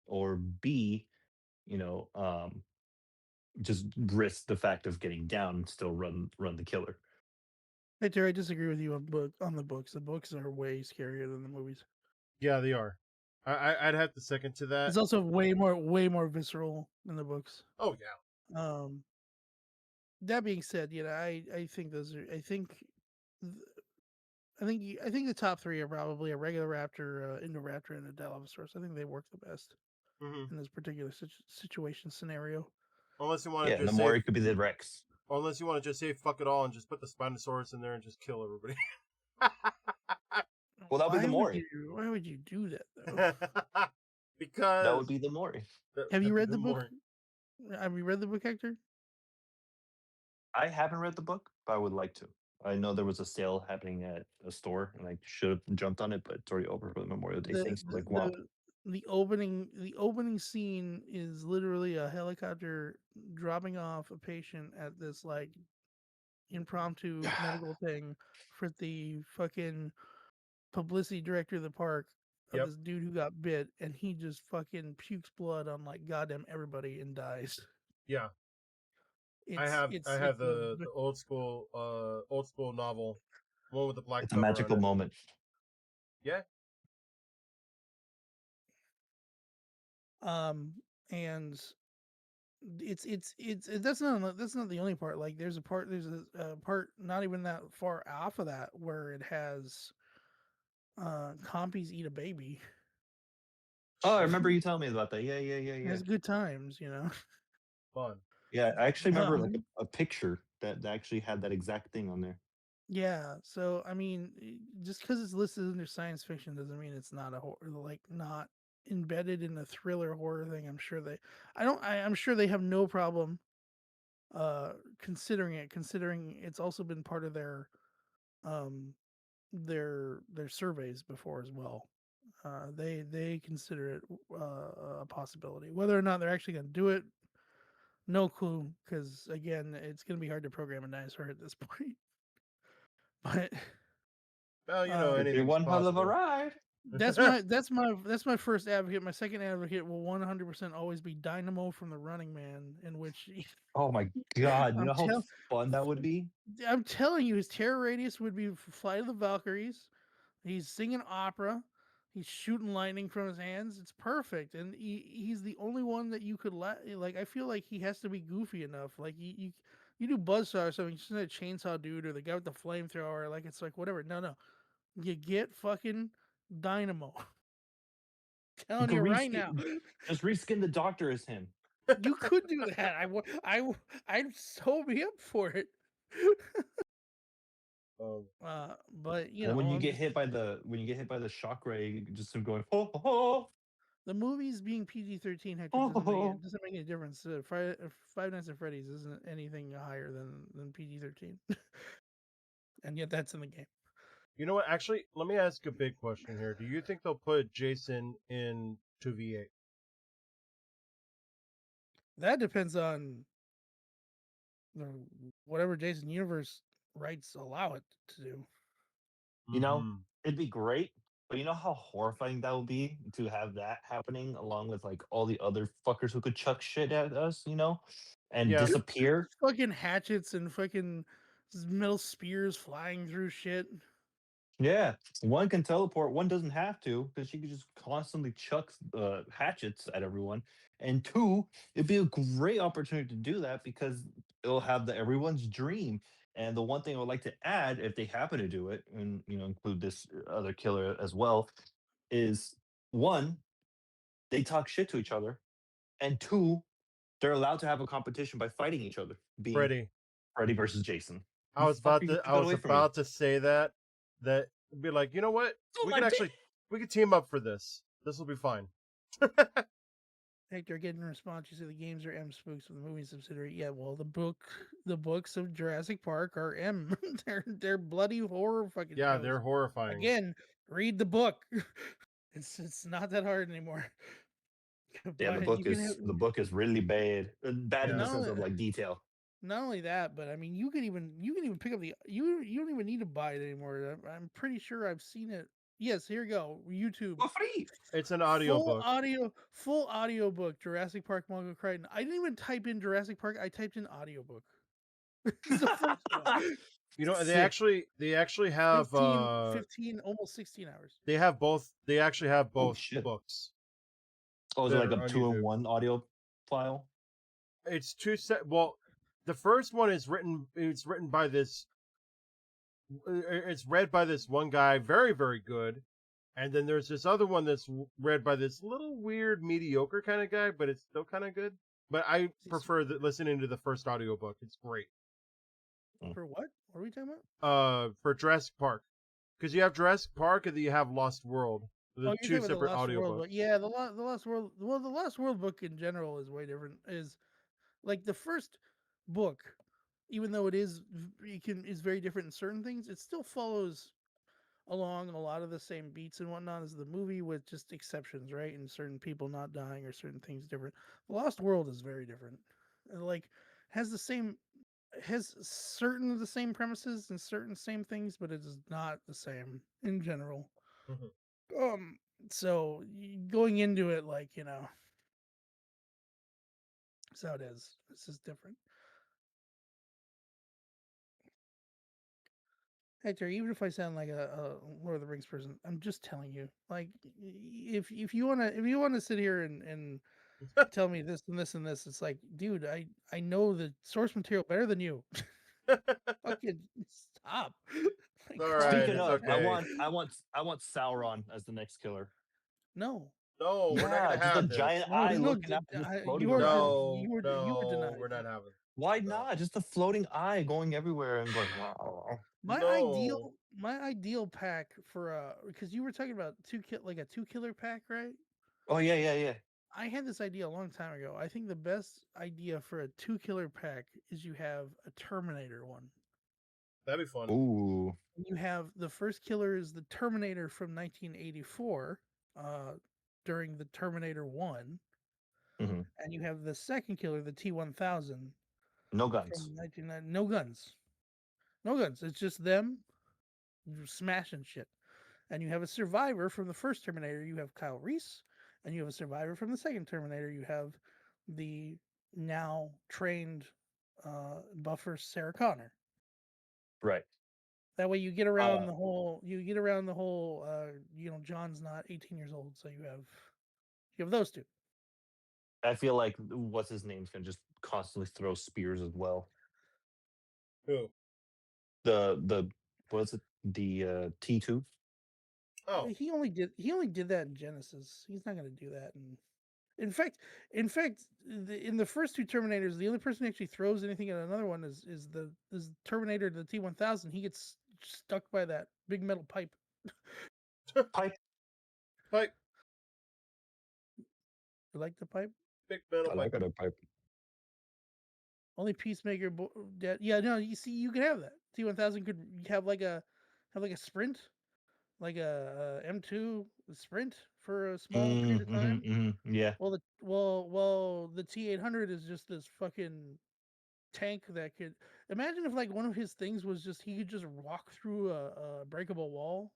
Speaker 4: or B, you know, um, just risk the fact of getting down and still run the killer.
Speaker 2: Hey Terry, I disagree with you on the books. The books are way scarier than the movies.
Speaker 1: Yeah, they are. I'd have to second to that.
Speaker 2: It's also way more visceral in the books.
Speaker 1: Oh yeah.
Speaker 2: Um that being said, I think those are th- I think the top three are probably a regular raptor, Indoraptor, and a Dilophosaurus. I think they work the best. in this particular situation scenario.
Speaker 1: Unless you want
Speaker 4: Yeah,
Speaker 1: to
Speaker 4: and the
Speaker 1: just
Speaker 4: more
Speaker 1: say,
Speaker 4: it could be the Rex.
Speaker 1: or unless you want to just say fuck it all and just put the Spinosaurus in there and just kill everybody.
Speaker 4: Well, that would be the Mori.
Speaker 2: Why would you do that though?
Speaker 1: Because
Speaker 4: That would be the Mori.
Speaker 2: Have you read the book?
Speaker 1: Mori.
Speaker 2: Have you read the book, Hector?
Speaker 4: I haven't read the book, but I would like to. I know there was a sale happening at a store, and I should have jumped on it, but it's already over for the Memorial Day thing. So like, womp.
Speaker 2: The opening scene is literally a helicopter dropping off a patient at this like impromptu medical thing for the fucking publicity director of the park of
Speaker 1: Yep.
Speaker 2: this dude who got bit, and he just fucking pukes blood on like goddamn everybody and dies.
Speaker 1: Yeah. I have the old school novel, one with the black
Speaker 4: It's a
Speaker 1: cover
Speaker 4: magical
Speaker 1: on it.
Speaker 4: moment.
Speaker 1: Yeah.
Speaker 2: And it's that's not the only part. Like there's a part not even that far off of that where it has compies eat a baby.
Speaker 4: Oh, I remember you telling me about that. Yeah.
Speaker 2: It's good times, you know.
Speaker 1: Fun.
Speaker 4: Yeah, I actually remember like a picture that actually had that exact thing on there.
Speaker 2: Yeah, so I mean, just because it's listed under science fiction doesn't mean it's not a horror, like not embedded in a thriller horror thing. I'm sure I'm sure they have no problem considering it, considering it's also been part of their surveys before as well. They consider it a possibility. Whether or not they're actually going to do it, no clue, because again, it's going to be hard to program a dinosaur at this point. But
Speaker 1: well, you know, anything's
Speaker 4: one hell of a
Speaker 1: possible.
Speaker 4: ride.
Speaker 2: That's my first advocate. My second advocate will 100% always be Dynamo from the Running Man, in which
Speaker 4: Oh my god! You know how fun that would be.
Speaker 2: I'm telling you, his terror radius would be Flight of the Valkyries. He's singing opera. He's shooting lightning from his hands. It's perfect, and he's the only one that you could like. I feel like he has to be goofy enough. Like you do Buzzsaw or something. Just a chainsaw dude or the guy with the flamethrower. Like it's like whatever. No, you get fucking Dynamo. Telling you right now.
Speaker 4: Just reskin the Doctor as him.
Speaker 2: You could do that. I'd so be up for it. But you know,
Speaker 4: when you get hit by the shock ray, just going oh.
Speaker 2: The movie's being PG-13 doesn't make any difference. Five Nights at Freddy's isn't anything higher than PG-13, and yet that's in the game.
Speaker 1: You know what? Actually, let me ask a big question here. Do you think they'll put Jason in 2v8?
Speaker 2: That depends on whatever Jason Universe rights allow it to do.
Speaker 4: You know, it'd be great, but you know how horrifying that would be to have that happening along with like all the other fuckers who could chuck shit at us, you know, and disappear.
Speaker 2: Fucking hatchets and fucking metal spears flying through shit.
Speaker 4: Yeah, one can teleport, one doesn't have to because she could just constantly chuck hatchets at everyone. And two, it'd be a great opportunity to do that because it'll have everyone's dream. And the one thing I would like to add, if they happen to do it, and include this other killer as well, is one, they talk shit to each other, and two, they're allowed to have a competition by fighting each other, being Freddy versus Jason.
Speaker 1: I was about to say that be like, you know what? We could team up for this. This will be fine.
Speaker 2: Hector, getting a response. You say the games are M spooks with the movie subsidiary. Yeah, well, the books of Jurassic Park are M. they're bloody horror fucking.
Speaker 1: Yeah,
Speaker 2: shows.
Speaker 1: They're horrifying.
Speaker 2: Again, read the book. It's not that hard anymore.
Speaker 4: Yeah, the book is really bad. Bad in the sense of like detail.
Speaker 2: Not only that, but I mean, you can even pick up you don't even need to buy it anymore. I'm pretty sure I've seen it. Yes, here you go. YouTube.
Speaker 4: For free.
Speaker 1: It's an audio book.
Speaker 2: Full audio book. Jurassic Park Mongol Crichton. I didn't even type in Jurassic Park. I typed in audiobook. It's the first one.
Speaker 1: You know, they actually have
Speaker 2: 15 almost 16 hours.
Speaker 1: They have both. They actually have both books.
Speaker 4: Oh, is it like a 2-in-1 audio file?
Speaker 1: It's two set. Well, the first one is written. It's written by this. It's read by this one guy, very very good, And then there's this other one that's read by this little weird mediocre kind of guy, but it's still kind of good. But I prefer listening to the first audiobook. It's great.
Speaker 2: For what? What are we talking about?
Speaker 1: For Jurassic Park, because you have Jurassic Park and then you have Lost World, the
Speaker 2: Oh, you're
Speaker 1: two
Speaker 2: talking about the
Speaker 1: separate
Speaker 2: Lost World
Speaker 1: audiobooks.
Speaker 2: book. Yeah, the Lost World. Well, the Lost World book in general is way different. Is like the first book, even though is very different in certain things, it still follows along a lot of the same beats and whatnot as the movie, with just exceptions, right? And certain people not dying or certain things different. The Lost World is very different. Like has the same has certain of the same premises and certain same things, but it is not the same in general.
Speaker 1: Mm-hmm.
Speaker 2: So going into it, like so it is. It's just different. Hector, even if I sound like a Lord of the Rings person, I'm just telling you. Like, if you wanna sit here and tell me this and this and this, it's like, dude, I know the source material better than you. Fucking stop. Like,
Speaker 1: All
Speaker 2: calm
Speaker 1: right,
Speaker 4: Speaking
Speaker 1: it's
Speaker 2: down.
Speaker 4: of, I
Speaker 1: okay.
Speaker 4: want I want I want Sauron as the next killer.
Speaker 2: No,
Speaker 1: No, we're not
Speaker 4: Yeah,
Speaker 1: gonna
Speaker 4: just a
Speaker 1: have this.
Speaker 4: giant
Speaker 2: no,
Speaker 4: eye
Speaker 2: no.
Speaker 4: looking up, just floating
Speaker 2: You are
Speaker 4: around.
Speaker 2: you were
Speaker 1: No,
Speaker 2: denied.
Speaker 1: we're not having.
Speaker 4: Why
Speaker 1: No,
Speaker 4: not? Just a floating eye going everywhere and going. Wow.
Speaker 1: no.
Speaker 2: My ideal pack for because you were talking about like a two killer pack, right?
Speaker 4: Oh yeah, yeah, yeah.
Speaker 2: I had this idea a long time ago. I think the best idea for a two killer pack is you have a Terminator one.
Speaker 1: That'd be fun.
Speaker 4: Ooh.
Speaker 2: You have the first killer is the Terminator from 1984, uh, during the Terminator 1,
Speaker 4: Hmm.
Speaker 2: and you have the second killer, the T-1000
Speaker 4: No
Speaker 2: from
Speaker 4: guns.
Speaker 2: 1990. No guns. No guns. It's just them smashing shit. And you have a survivor from the first Terminator. You have Kyle Reese, and you have a survivor from the second Terminator. You have the now trained buffer Sarah Connor.
Speaker 4: Right.
Speaker 2: That way, you get around
Speaker 4: Uh,
Speaker 2: the whole. You get around the whole. John's not 18 years old, so you have those two.
Speaker 4: I feel like what's his name's gonna just constantly throw spears as well.
Speaker 1: Who?
Speaker 4: The what is it? The T2.
Speaker 1: Oh,
Speaker 2: He only did that in Genesis. He's not going to do that. And in fact, in the first two Terminators, the only person who actually throws anything at another one is Terminator the T-1000. He gets stuck by that big metal pipe.
Speaker 4: Pipe.
Speaker 1: pipe,
Speaker 2: You like the pipe?
Speaker 1: big metal
Speaker 4: I
Speaker 1: pipe.
Speaker 4: like it a pipe.
Speaker 2: Only Peacemaker. Dead. Yeah, no. You see, you can have that. T-1000 could have like a sprint, like a M2 sprint for a small period of time.
Speaker 4: Yeah.
Speaker 2: Well, the T-800 is just this fucking tank that could imagine if like one of his things was just he could just walk through a breakable wall,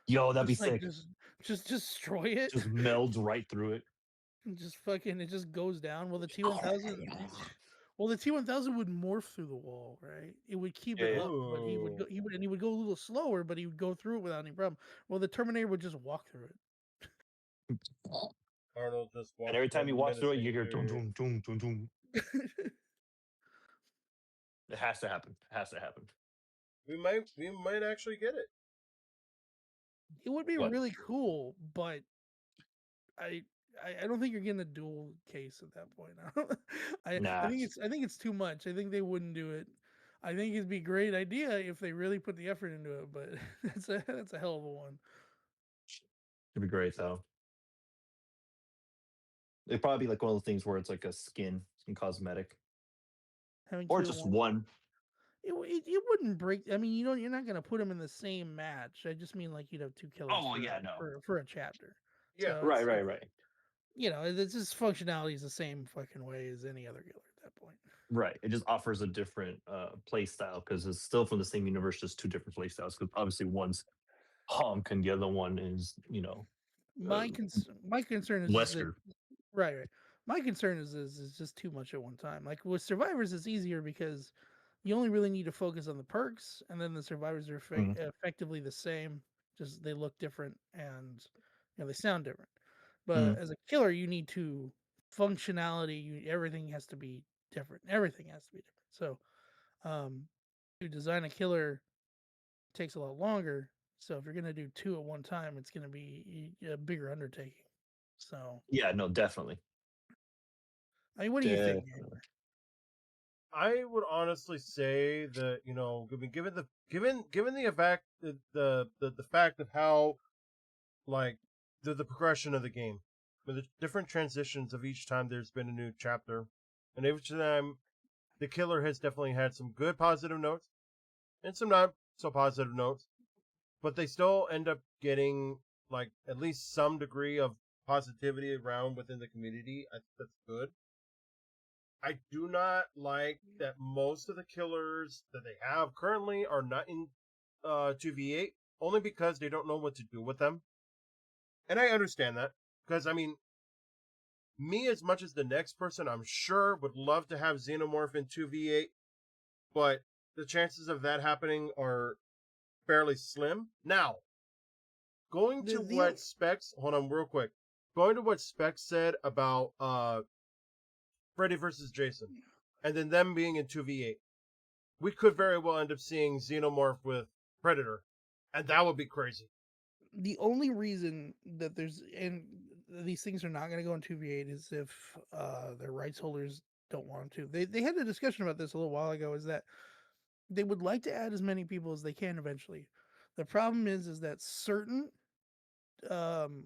Speaker 4: Yo, that'd be
Speaker 2: just like
Speaker 4: sick.
Speaker 2: just destroy it,
Speaker 4: Just melds right through it.
Speaker 2: and just fucking it just goes down. Well, the T-1000 would morph through the wall, right? It would keep
Speaker 4: Yeah,
Speaker 2: it
Speaker 4: yeah.
Speaker 2: up, but
Speaker 1: Ooh,
Speaker 2: he would go a little slower, but he would go through it without any problem. Well, the Terminator would just walk through
Speaker 1: Arnold just
Speaker 4: And
Speaker 1: walks
Speaker 4: every time you walk through it, you
Speaker 1: menacing
Speaker 4: hear doom
Speaker 1: through.
Speaker 4: doom doom doom doom.
Speaker 2: it.
Speaker 4: It has to happen. It has to happen.
Speaker 1: We might actually get it.
Speaker 2: It would be
Speaker 4: What?
Speaker 2: really cool, but I I don't think you're getting a dual case at that point.
Speaker 4: Nah.
Speaker 2: I think it's too much. I think they wouldn't do it. I think it'd be a great idea if they really put the effort into it, but that's a hell of a one.
Speaker 4: It'd be great though. It'd probably be like one of those things where it's like a skin and cosmetic.
Speaker 2: Having
Speaker 4: Or
Speaker 2: two in
Speaker 4: just
Speaker 2: one.
Speaker 4: one.
Speaker 2: It wouldn't break. I mean, you're not gonna put them in the same match. I just mean like you'd have two killers
Speaker 4: Oh yeah, no.
Speaker 2: for a chapter.
Speaker 1: Yeah.
Speaker 2: So
Speaker 4: Right, right, right.
Speaker 2: it's just functionality is the same fucking way as any other killer at that point.
Speaker 4: Right. It just offers a different play style because it's still from the same universe, just two different play styles. Because obviously one's honk and the other one is, uh,
Speaker 2: My concern is just that
Speaker 4: Wesker.
Speaker 2: right. My concern is just too much at one time. Like with survivors, it's easier because you only really need to focus on the perks, and then the survivors are
Speaker 4: Mhm.
Speaker 2: effectively the same. Just they look different and they sound different. But
Speaker 4: Mhm.
Speaker 2: as a killer, you need to functionality. Everything has to be different. Everything has to be different. So to design a killer takes a lot longer. So if you're gonna do 2 at one time, it's gonna be a bigger undertaking. So
Speaker 4: Yeah, no, definitely.
Speaker 2: I mean, what do you think?
Speaker 4: Definitely.
Speaker 1: I would honestly say that given the fact the fact of how like the progression of the game, with the different transitions of each time there's been a new chapter, and each time the killer has definitely had some good positive notes and some not so positive notes, but they still end up getting like at least some degree of positivity around within the community. I think that's good. I do not like that most of the killers that they have currently are not in 2v8 only because they don't know what to do with them. And I understand that because I mean, me as much as the next person, I'm sure would love to have Xenomorph in 2v8, but the chances of that happening are fairly slim. Now, going to
Speaker 2: The
Speaker 1: what Specs, hold on real quick. Going to what Specs said about Freddy versus Jason, and then them being in 2v8. We could very well end up seeing Xenomorph with Predator, and that would be crazy.
Speaker 2: the only reason that there's and these things are not going to go in 2v8 is if their rights holders don't want them to. They had a discussion about this a little while ago. Is that they would like to add as many people as they can eventually. The problem is that certain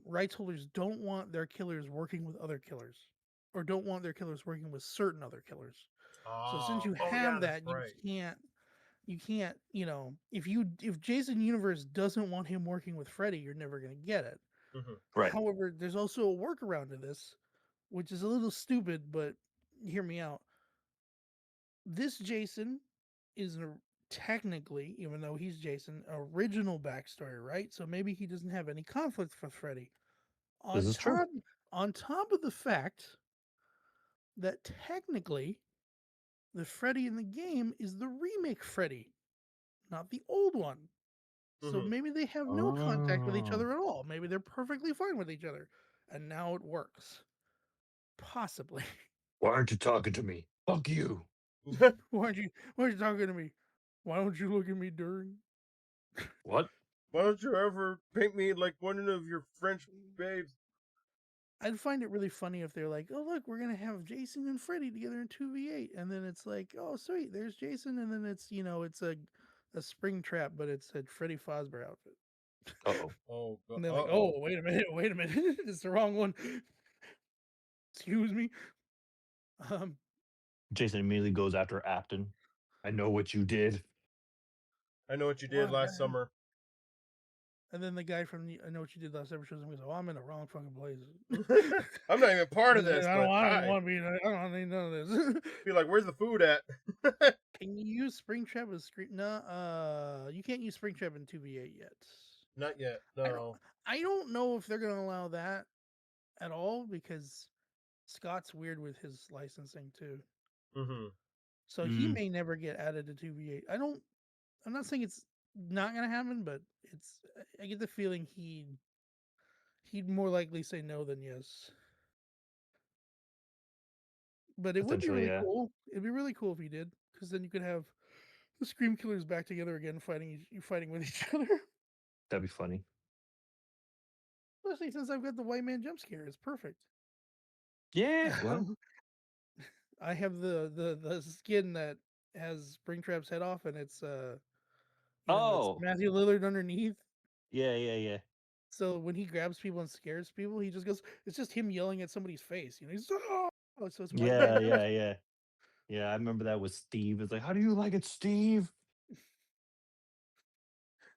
Speaker 2: rights holders don't want their killers working with other killers, or don't want their killers working with certain other killers. So since you
Speaker 1: Oh yeah,
Speaker 2: have
Speaker 1: that's
Speaker 2: that,
Speaker 1: right.
Speaker 2: you can't, if Jason Universe doesn't want him working with Freddy, you're never going to get it.
Speaker 1: Mm-hmm.
Speaker 4: Right.
Speaker 2: However, there's also a workaround to this, which is a little stupid, but hear me out. This Jason is technically, even though he's Jason, original backstory, right? So maybe he doesn't have any conflict with Freddy.
Speaker 4: This
Speaker 2: On
Speaker 4: is true.
Speaker 2: top, on top of the fact that technically the Freddy in the game is the remake Freddy, not the old one. So
Speaker 1: Mm-hmm.
Speaker 2: maybe they have no contact with each
Speaker 4: Oh.
Speaker 2: other at all. Maybe they're perfectly fine with each other. And now it works. Possibly.
Speaker 4: Why aren't you talking to me? Fuck you.
Speaker 2: Why aren't you talking to me? Why don't you look at me during?
Speaker 4: What?
Speaker 1: Why don't you ever paint me like one of your French babes?
Speaker 2: I'd find it really funny if they're like, oh look, we're gonna have Jason and Freddy together in 2v8, and then it's like, oh sweet, there's Jason, and then it's it's a spring trap, but it's a Freddy Fazbear outfit.
Speaker 4: Uh-oh.
Speaker 1: Oh,
Speaker 2: And they're like,
Speaker 1: oh.
Speaker 2: oh wait a minute, it's the wrong one. Excuse me. Um,
Speaker 4: Jason immediately goes after Apton. I know what you did.
Speaker 1: I know what you did
Speaker 2: what?
Speaker 1: last summer.
Speaker 2: And then the guy from I Know What You Did Last Ever shows him. He goes, "Oh, I'm in the wrong fucking place.
Speaker 1: I'm not even part of
Speaker 2: I
Speaker 1: this, but
Speaker 2: I don't
Speaker 1: hi.
Speaker 2: want to be. I don't need none of this."
Speaker 1: Be like, where's the food at?
Speaker 2: Can you use Springtrap as screen? No, you can't use Springtrap in 2v8 yet.
Speaker 1: Not yet.
Speaker 2: I don't.
Speaker 1: No.
Speaker 2: I don't know if they're gonna allow that at all because Scott's weird with his licensing too.
Speaker 1: Mm-hmm.
Speaker 2: So he may never get added to 2v8. I don't. I'm not saying it's not gonna happen, but it's. I get the feeling he'd more likely say no than yes. But it would be
Speaker 4: Potentially,
Speaker 2: really
Speaker 4: yeah.
Speaker 2: cool. It'd be really cool if you did, because then you could have the Scream Killers back together again, fighting with each other.
Speaker 4: That'd be funny.
Speaker 2: Especially since I've got the white man jump scare. It's perfect.
Speaker 4: Yeah. Well.
Speaker 2: I have the skin that has Springtrap's head off, and it's it's
Speaker 4: Oh.
Speaker 2: Matthew Lillard underneath.
Speaker 4: Yeah. Yeah. Yeah.
Speaker 2: So when he grabs people and scares people, he just goes. It's just him yelling at somebody's face. He's oh, so it's white man.
Speaker 4: Yeah. Yeah. Yeah. Yeah. I remember that with Steve. It's like, how do you like it, Steve?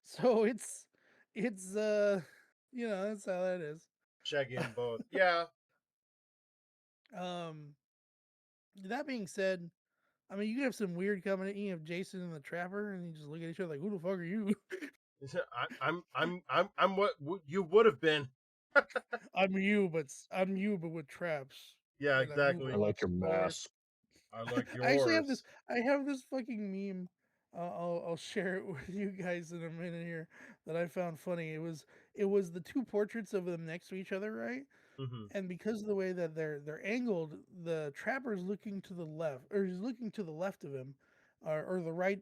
Speaker 2: So it's that's how that is.
Speaker 1: Shaggy and both. Yeah.
Speaker 2: Um, that being said, I mean, you could have some weird combination of Jason and the Trapper, and you just look at each other like, "Who the fuck are you?"
Speaker 1: I'm what you would have been.
Speaker 2: I'm you, but with traps.
Speaker 1: Yeah,
Speaker 2: And I move
Speaker 4: I
Speaker 2: a
Speaker 1: exactly.
Speaker 2: lot
Speaker 4: like your
Speaker 2: slower.
Speaker 4: mask.
Speaker 1: I like
Speaker 2: I actually have this.
Speaker 1: yours.
Speaker 2: I have this fucking meme. I'll share it with you guys in a minute here that I found funny. It was the two portraits of them next to each other, right?
Speaker 1: Mm-hmm.
Speaker 2: And because of the way that they're angled, the trapper's looking to the left, or he's looking to the left of him, or the right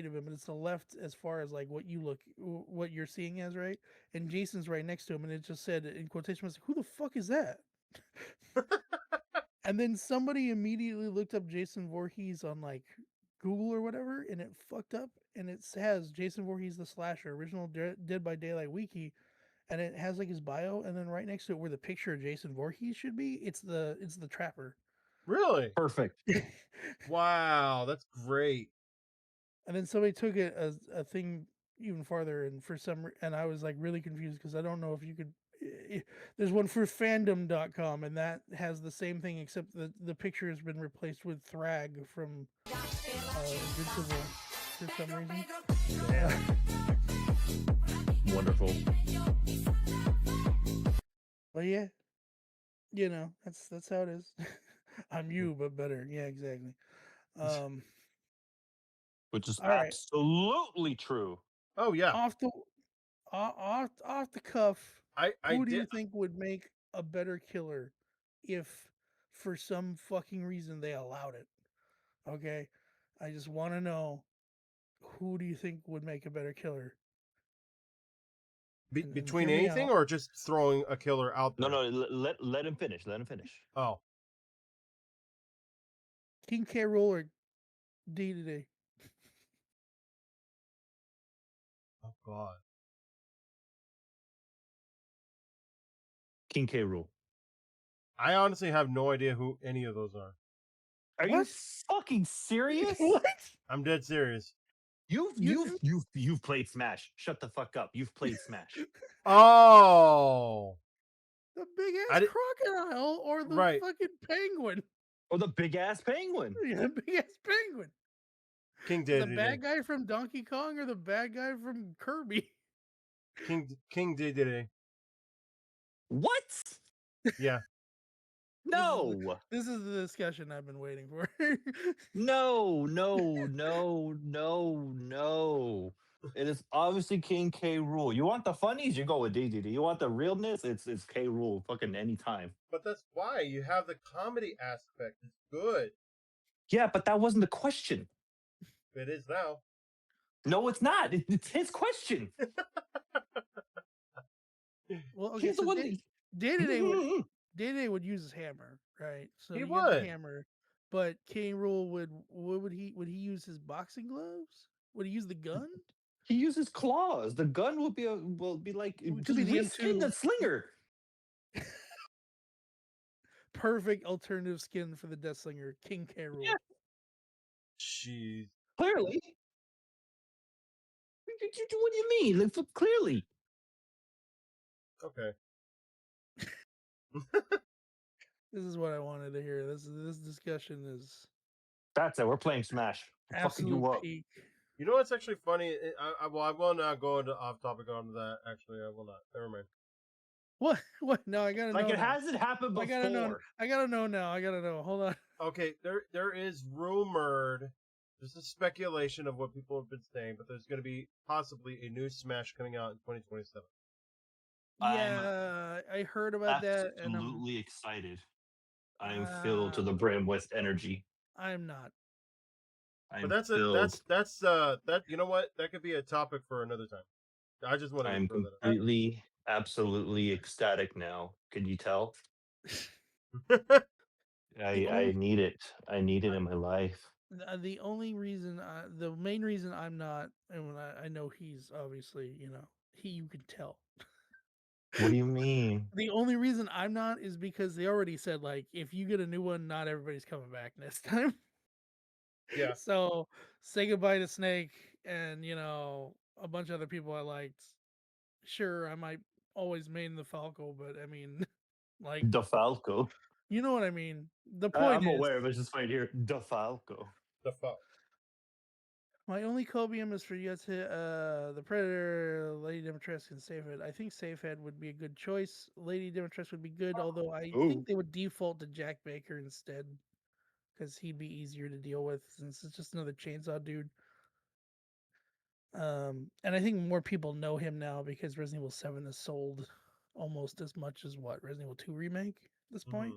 Speaker 2: of him, but it's the left as far as like what you're seeing as, right? And Jason's right next to him, and it just said in quotation marks, "Who the fuck is that?" And then somebody immediately looked up Jason Voorhees on like Google or whatever, and it fucked up, and it has Jason Voorhees the slasher, original Dead by Daylight wiki, and it has like his bio, and then right next to it where the picture of Jason Voorhees should be, it's the trapper.
Speaker 1: Really?
Speaker 4: Perfect.
Speaker 1: Wow, that's great.
Speaker 2: And then somebody took it as a thing even farther, and and I was like really confused because I don't know if you could. There's one for fandom.com, and that has the same thing, except the picture has been replaced with Thrag from Invincible for some reason.
Speaker 1: Damn.
Speaker 4: Wonderful.
Speaker 2: But yeah, that's how it is. I'm you, but better. Yeah, exactly.
Speaker 4: Which is
Speaker 2: All right,
Speaker 4: absolutely true.
Speaker 1: Oh yeah.
Speaker 2: off the off the cuff.
Speaker 1: I
Speaker 2: Who do
Speaker 1: did.
Speaker 2: you think would make a better killer if for some fucking reason they allowed it? Okay. I just want to know, who do you think would make a better killer? And
Speaker 1: Between
Speaker 2: hear me
Speaker 1: anything
Speaker 2: out.
Speaker 1: or just throwing a killer out
Speaker 4: No,
Speaker 1: there?
Speaker 4: no, let him finish. Let him finish.
Speaker 1: Oh.
Speaker 2: King K. Rool or DBD?
Speaker 1: Oh God.
Speaker 4: King K. Rule.
Speaker 1: I honestly have no idea who any of those are.
Speaker 4: Are you
Speaker 2: What?
Speaker 4: fucking serious?
Speaker 2: What?
Speaker 1: I'm dead serious.
Speaker 4: You've played Smash. Shut the fuck up. You've played Smash.
Speaker 1: Oh.
Speaker 2: The big
Speaker 1: I
Speaker 2: ass
Speaker 1: did,
Speaker 2: crocodile or the
Speaker 1: right.
Speaker 2: fucking penguin?
Speaker 4: Or the big ass penguin.
Speaker 2: Yeah, the big ass penguin.
Speaker 1: King
Speaker 2: The
Speaker 1: Dedede.
Speaker 2: bad guy from Donkey Kong or the bad guy from Kirby?
Speaker 1: King Dedede.
Speaker 4: What?
Speaker 1: Yeah.
Speaker 4: No.
Speaker 2: This is the discussion I've been waiting for.
Speaker 4: No, no, no, no, no. It is obviously King K. Rule. You want the funnies? You go with DDD. You want the realness? It's K. Rule. Fucking anytime.
Speaker 1: But that's why you have the comedy aspect. It's good.
Speaker 4: Yeah, but that wasn't the question.
Speaker 1: It is now.
Speaker 4: No, it's not. It's his question.
Speaker 2: Well, okay,
Speaker 4: He's the
Speaker 2: so
Speaker 4: one.
Speaker 2: Day-to-Day would use his hammer, right? So
Speaker 1: He
Speaker 2: you got the
Speaker 1: would.
Speaker 2: hammer, but King Rule would he use his boxing gloves? Would he use the gun?
Speaker 4: He uses claws. The gun will be like
Speaker 2: It could
Speaker 4: just
Speaker 2: be the
Speaker 4: reskin the
Speaker 2: M2.
Speaker 4: slinger.
Speaker 2: Perfect alternative skin for the Death Slinger, King K. Rule.
Speaker 4: Yeah,
Speaker 1: Jeez.
Speaker 4: clearly. What do you mean? Like, clearly.
Speaker 1: Okay.
Speaker 2: This is what I wanted to hear. This discussion is
Speaker 4: That's it. We're playing Smash. I'm fucking
Speaker 2: absolute
Speaker 4: you up.
Speaker 2: peak.
Speaker 1: You know what's actually funny? I will not go into off topic onto that. Actually, I will not. Never mind.
Speaker 2: What? What? No, I gotta
Speaker 4: Like
Speaker 2: know
Speaker 4: it
Speaker 2: now.
Speaker 4: hasn't happened
Speaker 2: I gotta know.
Speaker 4: before.
Speaker 2: I gotta know now. I gotta know. Hold on.
Speaker 1: Okay, there is rumored. This is speculation of what people have been saying, but there's going to be possibly a new Smash coming out in 2027.
Speaker 2: Yeah, I heard about that, and
Speaker 4: Absolutely excited. I am filled to the brim with energy.
Speaker 2: I'm not.
Speaker 1: But
Speaker 4: I'm filled.
Speaker 1: that you know what? That could be a topic for another time. I just wanted to
Speaker 4: I'm
Speaker 1: throw that
Speaker 4: completely, absolutely ecstatic now. Can you tell?
Speaker 1: out.
Speaker 4: I need it. I need it in my life.
Speaker 2: The only reason, the main reason I'm not, and when I know he's obviously, you can tell.
Speaker 4: What do you mean?
Speaker 2: The only reason I'm not is because they already said, like, if you get a new one, not everybody's coming back next time.
Speaker 1: Yeah.
Speaker 2: So say goodbye to Snake and, a bunch of other people I liked. Sure, I might always main the Falco, but I mean, like,
Speaker 4: DeFalco.
Speaker 2: you know what I mean. The point
Speaker 4: I'm
Speaker 2: is,
Speaker 4: aware of it. Just right here. DeFalco.
Speaker 1: The fuck.
Speaker 2: my only cobium is for the Predator, Lady Demetress, and Safehead. I think Safehead would be a good choice. Lady Demetress would be good, although I think they would default to Jack Baker instead, because he'd be easier to deal with since it's just another chainsaw dude. And I think more people know him now because Resident Evil 7 has sold almost as much as Resident Evil 2 remake at this point.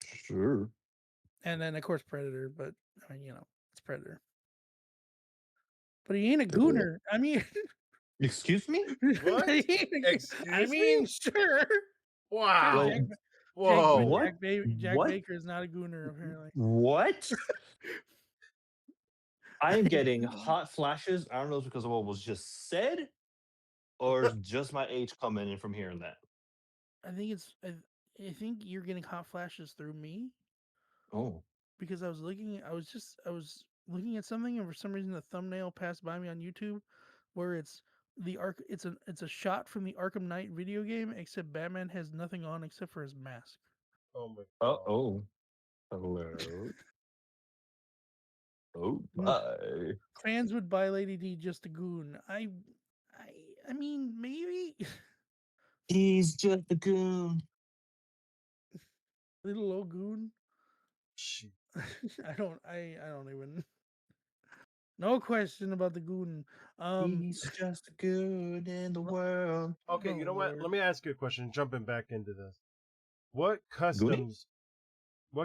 Speaker 4: Sure.
Speaker 2: And then of course Predator, but I mean, it's Predator. But he ain't a gooner. I mean,
Speaker 4: Excuse me?
Speaker 1: What?
Speaker 2: he ain't a-
Speaker 1: Excuse
Speaker 2: I mean,
Speaker 1: me?
Speaker 2: sure.
Speaker 1: Wow.
Speaker 2: Jack,
Speaker 1: Whoa.
Speaker 4: What?
Speaker 2: Jack
Speaker 4: What?
Speaker 2: Baker is not a gooner, apparently.
Speaker 4: What? I am getting hot flashes. I don't know if it's because of what was just said or it's just my age coming in from hearing that.
Speaker 2: I think it's. I think you're getting hot flashes through me
Speaker 4: Oh.
Speaker 2: because I was looking. I was looking at something, and for some reason, the thumbnail passed by me on YouTube, where it's the arc. It's a shot from the Arkham Knight video game, except Batman has nothing on except for his mask.
Speaker 1: Oh my god.
Speaker 4: Uh-oh. Hello. Oh,
Speaker 2: Mm.
Speaker 4: bye.
Speaker 2: Fans would buy Lady D just a goon. I mean, maybe
Speaker 4: He's just a goon.
Speaker 2: little old goon.
Speaker 1: Shoot.
Speaker 2: I don't even. No question about the goon.
Speaker 4: He's just a goon in the world.
Speaker 1: Okay,
Speaker 2: Oh,
Speaker 1: you know what?
Speaker 2: Lord.
Speaker 1: Let me ask you a question, jumping back into this. What
Speaker 4: Goonie?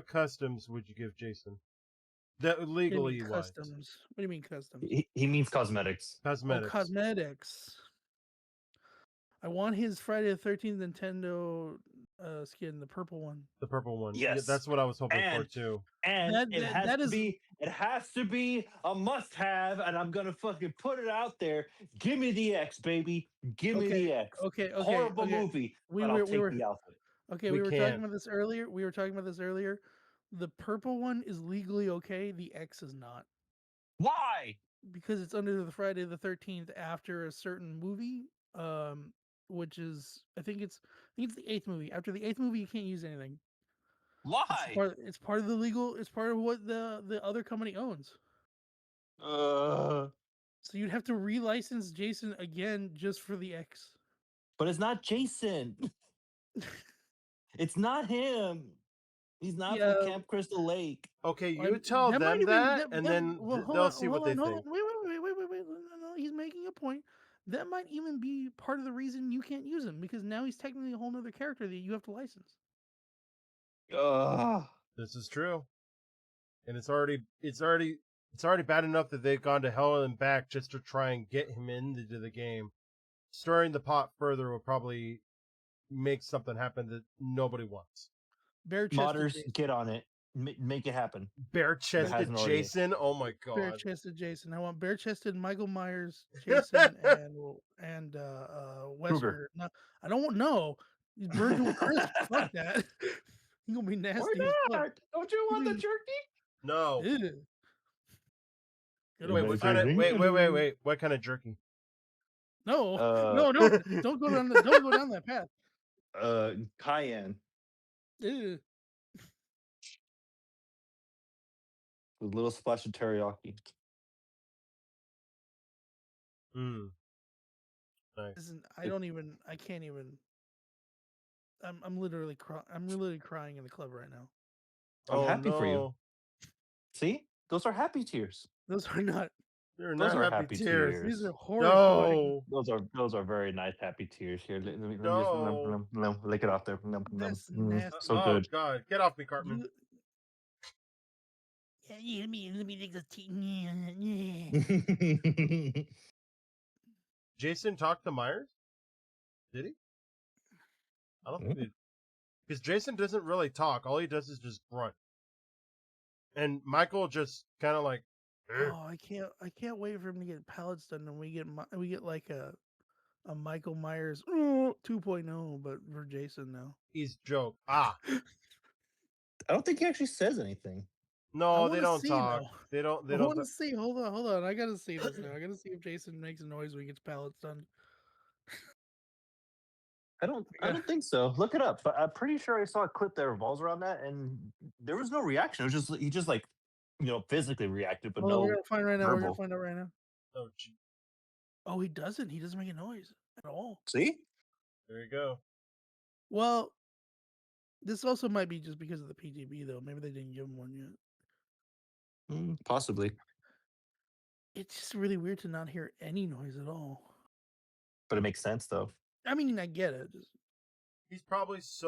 Speaker 1: customs would you give Jason? That
Speaker 2: What do you
Speaker 1: legally
Speaker 2: mean
Speaker 1: wise.
Speaker 2: customs? What do you mean customs?
Speaker 4: He means cosmetics.
Speaker 2: Oh,
Speaker 1: Cosmetics.
Speaker 2: cosmetics. I want his Friday the 13th Nintendo skin, the purple one.
Speaker 1: The purple one.
Speaker 4: Yes.
Speaker 1: Yeah, that's what I was hoping for
Speaker 4: And-
Speaker 1: too.
Speaker 4: And
Speaker 2: That-
Speaker 4: it
Speaker 2: that-
Speaker 4: has
Speaker 2: that
Speaker 4: to
Speaker 2: is-
Speaker 4: be a must-have, and I'm gonna fucking put it out there. Give me the X, baby. Give me the X.
Speaker 2: Okay.
Speaker 4: Horrible movie, but I'll take the outfit.
Speaker 2: Okay,
Speaker 1: We
Speaker 2: we were
Speaker 1: can't.
Speaker 2: talking about this earlier. The purple one is legally okay. The X is not
Speaker 4: Why?
Speaker 2: because it's under the Friday the 13th after a certain movie. Which is I think it's the eighth movie. After the eighth movie, you can't use anything.
Speaker 4: Why?
Speaker 2: It's part of the legal. It's part of what the other company owns.
Speaker 4: Uh,
Speaker 2: So you'd have to relicense Jason again just for the X.
Speaker 4: but it's not Jason. It's not him. He's not
Speaker 2: Yeah.
Speaker 4: from Camp Crystal Lake.
Speaker 1: Okay, you
Speaker 2: Well,
Speaker 1: tell
Speaker 2: that might
Speaker 1: them
Speaker 2: even-
Speaker 1: that, and
Speaker 2: that-
Speaker 1: then
Speaker 2: well, hold
Speaker 1: they'll
Speaker 2: on,
Speaker 1: see
Speaker 2: hold
Speaker 1: what they
Speaker 2: on, hold
Speaker 1: think.
Speaker 2: on. Wait. No, he's making a point. That might even be part of the reason you can't use him because now he's technically a whole nother character that you have to license.
Speaker 1: This is true, and it's already bad enough that they've gone to hell and back just to try and get him into the game. Stirring the pot further will probably make something happen that nobody wants.
Speaker 2: Bare-chested
Speaker 4: Modders,
Speaker 2: Jason.
Speaker 4: get on it. Make it happen.
Speaker 1: Bare-chested
Speaker 4: hasn't already.
Speaker 1: Jason. Oh my god.
Speaker 2: Bare-chested Jason. I want bare-chested Michael Myers, Jason, and Wesker. No, I don't want no. He's burned to a crisp. Fuck that. He's gonna be nasty as fuck.
Speaker 4: Don't you want the jerky?
Speaker 1: No.
Speaker 2: Ew. Good
Speaker 1: Wait,
Speaker 2: old
Speaker 1: what
Speaker 2: fire.
Speaker 1: kind of wait. What kind of jerky?
Speaker 2: No,
Speaker 4: Uh,
Speaker 2: don't go down that path.
Speaker 4: Cayenne
Speaker 2: Ew.
Speaker 4: with a little splash of teriyaki.
Speaker 1: Hmm. Nice.
Speaker 2: Listen, I can't even. I'm literally crying in the club right now.
Speaker 4: I'm
Speaker 1: Oh
Speaker 4: happy for you.
Speaker 1: no.
Speaker 4: See, those are happy tears.
Speaker 2: Those are not.
Speaker 1: They're
Speaker 4: Those
Speaker 1: not
Speaker 4: are
Speaker 1: happy
Speaker 4: happy
Speaker 1: tears.
Speaker 4: tears.
Speaker 2: These are horrifying.
Speaker 1: No.
Speaker 4: Those are very nice happy tears. Here, let me just
Speaker 1: No.
Speaker 4: lick it off there.
Speaker 2: That's nasty.
Speaker 4: So
Speaker 1: Oh
Speaker 4: good.
Speaker 1: god. Get off me, Cartman.
Speaker 2: Yeah, let me take the tea.
Speaker 1: Jason talked to Myers? Did he? I don't think he did. Because Jason doesn't really talk. All he does is just grunt. And Michael just kind of like,
Speaker 2: Oh, I can't wait for him to get pallets done, and we get like a Michael Myers 2.0, but for Jason now.
Speaker 1: he's joke. Ah.
Speaker 4: I don't think he actually says anything.
Speaker 1: No, they
Speaker 2: wanna
Speaker 1: don't
Speaker 2: see,
Speaker 1: talk.
Speaker 2: though.
Speaker 1: They don't
Speaker 2: I want to
Speaker 1: talk.
Speaker 2: see. Hold on. I gotta see this now. I gotta see if Jason makes a noise when he gets pallets done.
Speaker 4: I don't think so. Look it up. But I'm pretty sure I saw a clip that revolves around that, and there was no reaction. It was just he just like physically reacted, but
Speaker 2: Hold on, we're
Speaker 4: no
Speaker 2: gonna find right now. We're gonna
Speaker 4: verbal.
Speaker 2: find out right now.
Speaker 1: Oh, gee.
Speaker 2: Oh, he doesn't. He doesn't make a noise at all.
Speaker 4: See?
Speaker 1: There you go.
Speaker 2: Well, this also might be just because of the PGB, though. Maybe they didn't give him one yet.
Speaker 4: Possibly.
Speaker 2: It's just really weird to not hear any noise at all.
Speaker 4: But it makes sense though.
Speaker 2: I mean, I get it.
Speaker 1: He's probably just